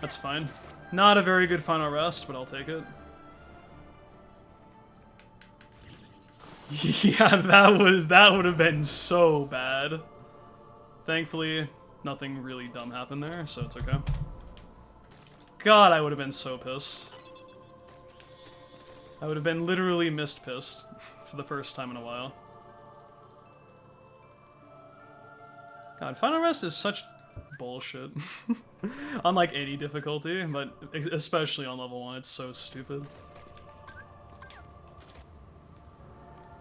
That's fine. Not a very good final rest, but I'll take it. Yeah, that would have been so bad. Thankfully, nothing really dumb happened there, so it's okay. God, I would have been so pissed. I would have been literally mist pissed for the first time in a while. God, final rest is such bullshit. On like any difficulty, but especially on level 1, it's so stupid.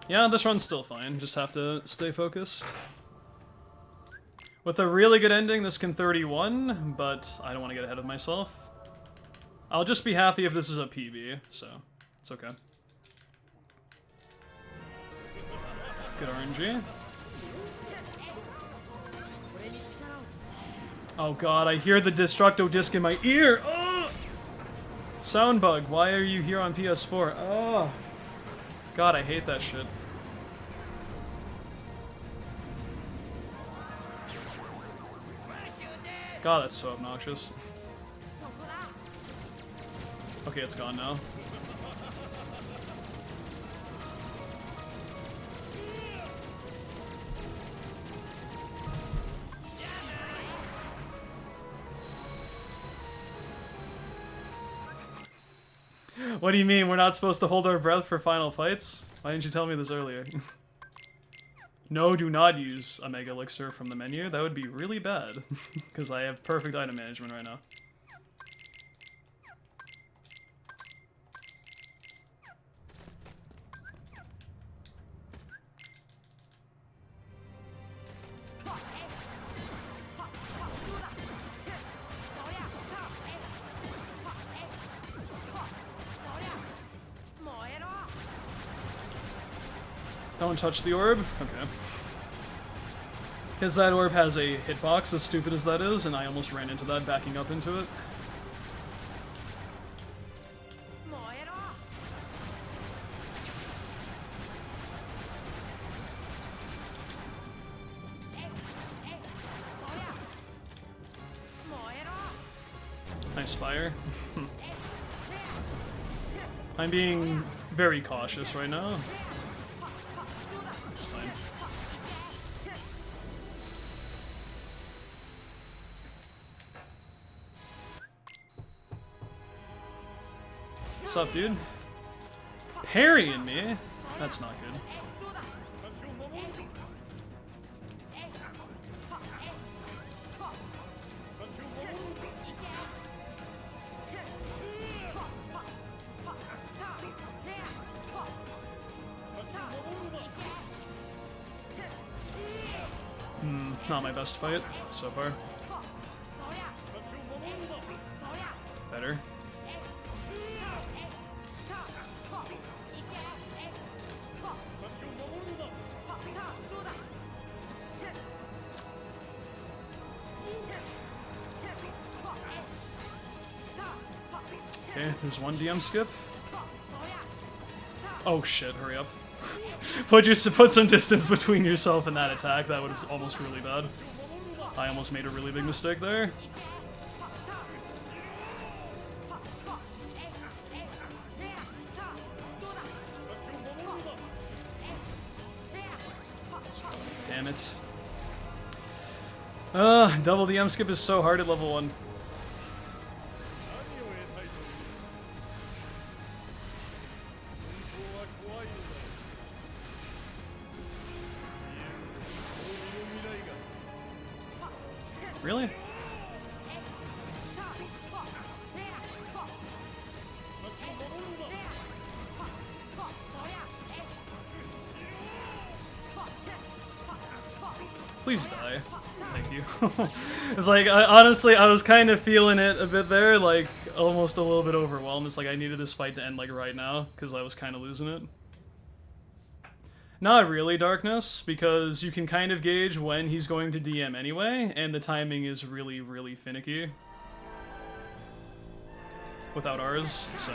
Yeah, this run's still fine, just have to stay focused. With a really good ending, this can 31, but I don't want to get ahead of myself. I'll just be happy if this is a PB, so it's okay. Good RNG. Oh god, I hear the Destructo Disc in my ear! Oh! Sound bug, why are you here on PS4? Oh! God, I hate that shit. God, that's so obnoxious. Okay, it's gone now. What do you mean, we're not supposed to hold our breath for final fights? Why didn't you tell me this earlier? No, do not use a Mega Elixir from the menu. That would be really bad, because I have perfect item management right now. Don't touch the orb? Okay. Because that orb has a hitbox, as stupid as that is, and I almost ran into that backing up into it. Nice fire. I'm being very cautious right now. It's fine. What's up, dude? Parrying me? That's not good. Not my best fight so far. Better. Okay, there's one DM skip. Oh shit, hurry up. Put some distance between yourself and that attack. That was almost really bad. I almost made a really big mistake there. Damn it. Double DM skip is so hard at level 1. Really? Please die. Thank you. It's like, honestly, I was kind of feeling it a bit there, like, almost a little bit overwhelmed. It's like I needed this fight to end, like, right now, because I was kind of losing it. Not really Darkness, because you can kind of gauge when he's going to DM anyway, and the timing is really, really finicky. Without ours, so...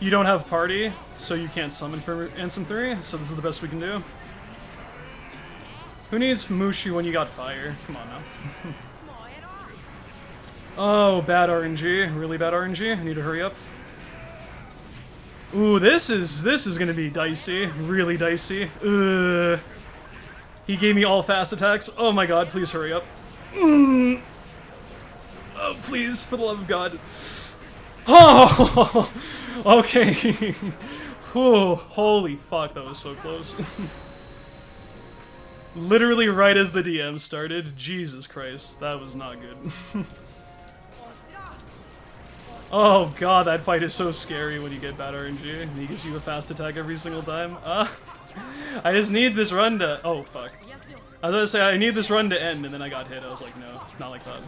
You don't have party, so you can't summon for Ansem 3, so this is the best we can do. Who needs Mushi when you got fire? Come on now. Oh, bad RNG. Really bad RNG. I need to hurry up. Ooh, this is gonna be dicey. Really dicey. He gave me all fast attacks. Oh my god, please hurry up. Oh, please, for the love of God. Oh! Okay. Whew, holy fuck, that was so close. Literally right as the DM started. Jesus Christ, that was not good. Oh god, that fight is so scary when you get bad RNG and he gives you a fast attack every single time. I just need this run to... Oh, fuck. I was gonna say, I need this run to end, and then I got hit. I was like, no, not like that.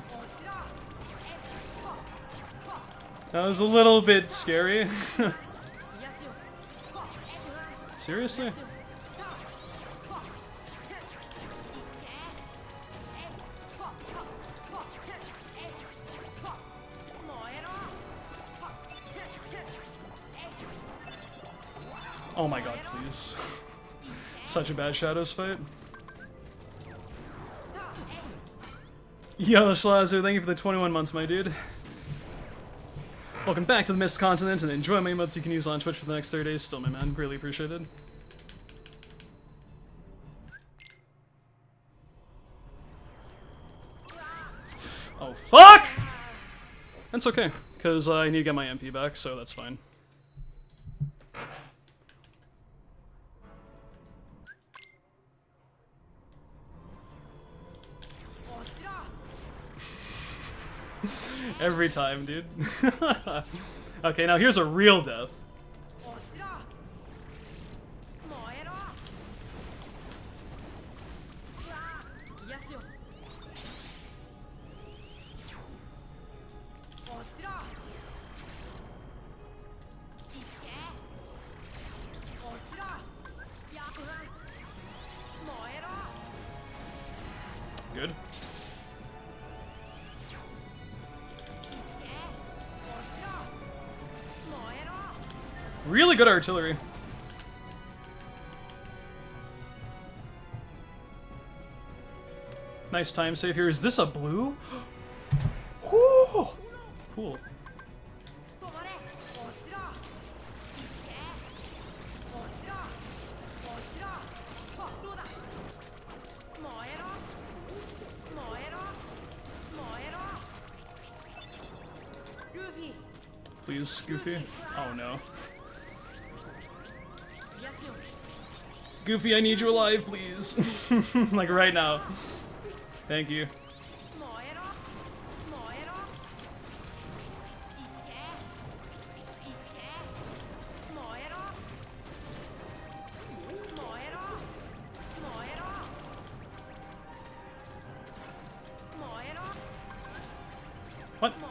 That was a little bit scary. Seriously? Oh my god, please. Such a bad Shadows fight. Yo, Schlazer, thank you for the 21 months, my dude. Welcome back to the Mist Continent, and enjoy my emotes you can use on Twitch for the next 30 days still, my man. Greatly appreciated. Oh, fuck! That's okay, because I need to get my MP back, so that's fine. Every time, dude. Okay, now here's a real death. Good. Really good artillery. Nice time save here. Is this a blue? Whew. Cool. Please, Goofy. Oh no. Goofy, I need you alive, please. Like right now. Thank you. What? Come on.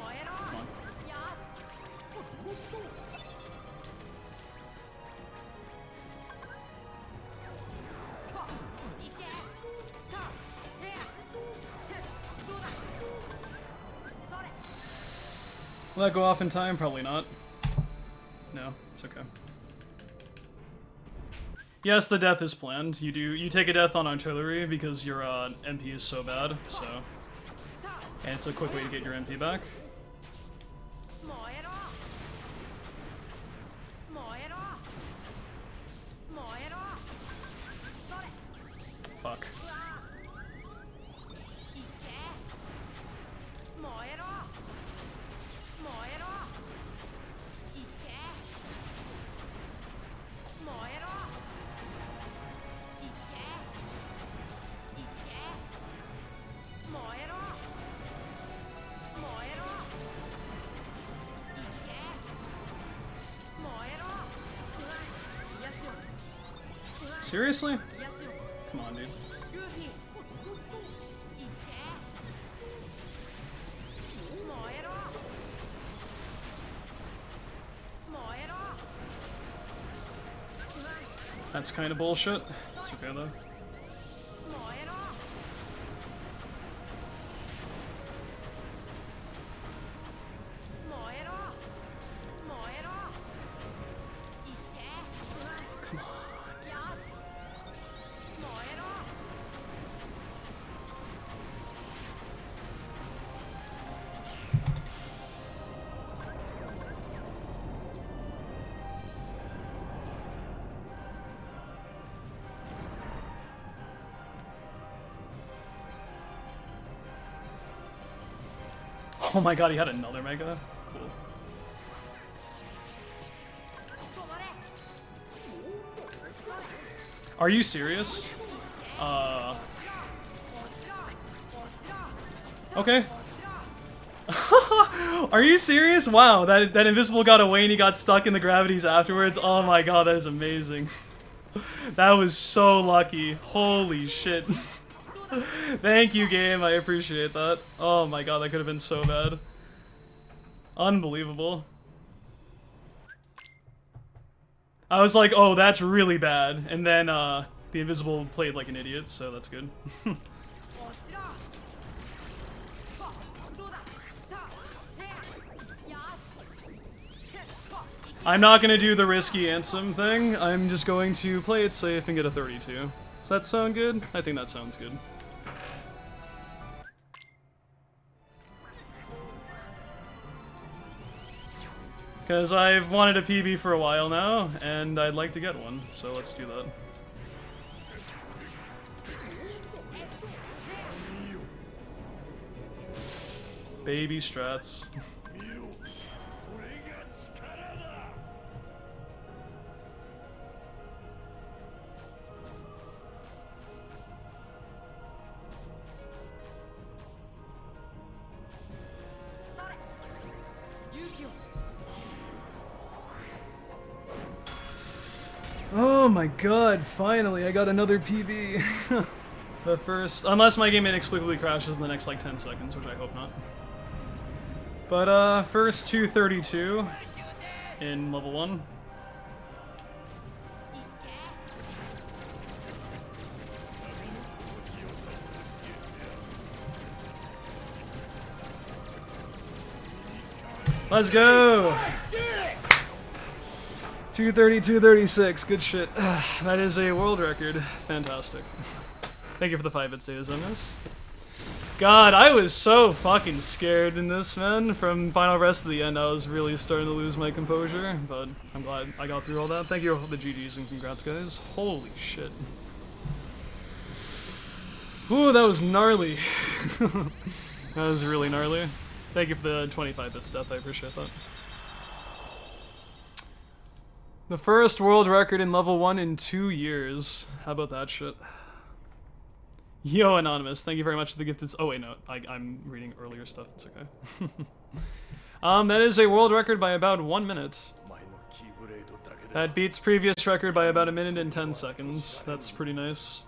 Will that go off in time? Probably not. No, it's okay. Yes, the death is planned. You take a death on artillery because your MP is so bad, so... And it's a quick way to get your MP back. Fuck. Seriously? Come on, dude. That's kind of bullshit. It's okay though. Oh my god, he had another Mega? Cool. Are you serious? Okay. Are you serious? Wow, that invisible got away and he got stuck in the gravities afterwards. Oh my god, that is amazing. That was so lucky. Holy shit. Thank you, game. I appreciate that. Oh my god, that could have been so bad. Unbelievable. I was like, oh, that's really bad. And then, the invisible played like an idiot, so that's good. I'm not gonna do the risky Ansem thing. I'm just going to play it safe and get a 32. Does that sound good? I think that sounds good. Because I've wanted a PB for a while now, and I'd like to get one, so let's do that. Baby strats. Oh my god, finally, I got another PB. The first, unless my game inexplicably crashes in the next like 10 seconds, which I hope not. But first 232 in level 1. Let's go! 230, 236, good shit. That is a world record. Fantastic. Thank you for the 5-bit status on this. God, I was so fucking scared in this, man. From final rest to the end, I was really starting to lose my composure, but I'm glad I got through all that. Thank you for the GGs and congrats, guys. Holy shit. Ooh, that was gnarly. That was really gnarly. Thank you for the 25-bit stuff, I appreciate that. The first world record in level 1 in 2 years. How about that shit? Yo, Anonymous, thank you very much for the gifted... Oh, wait, no. I'm reading earlier stuff. It's okay. That is a world record by about 1 minute. That beats previous record by about 1 minute and 10 seconds. That's pretty nice.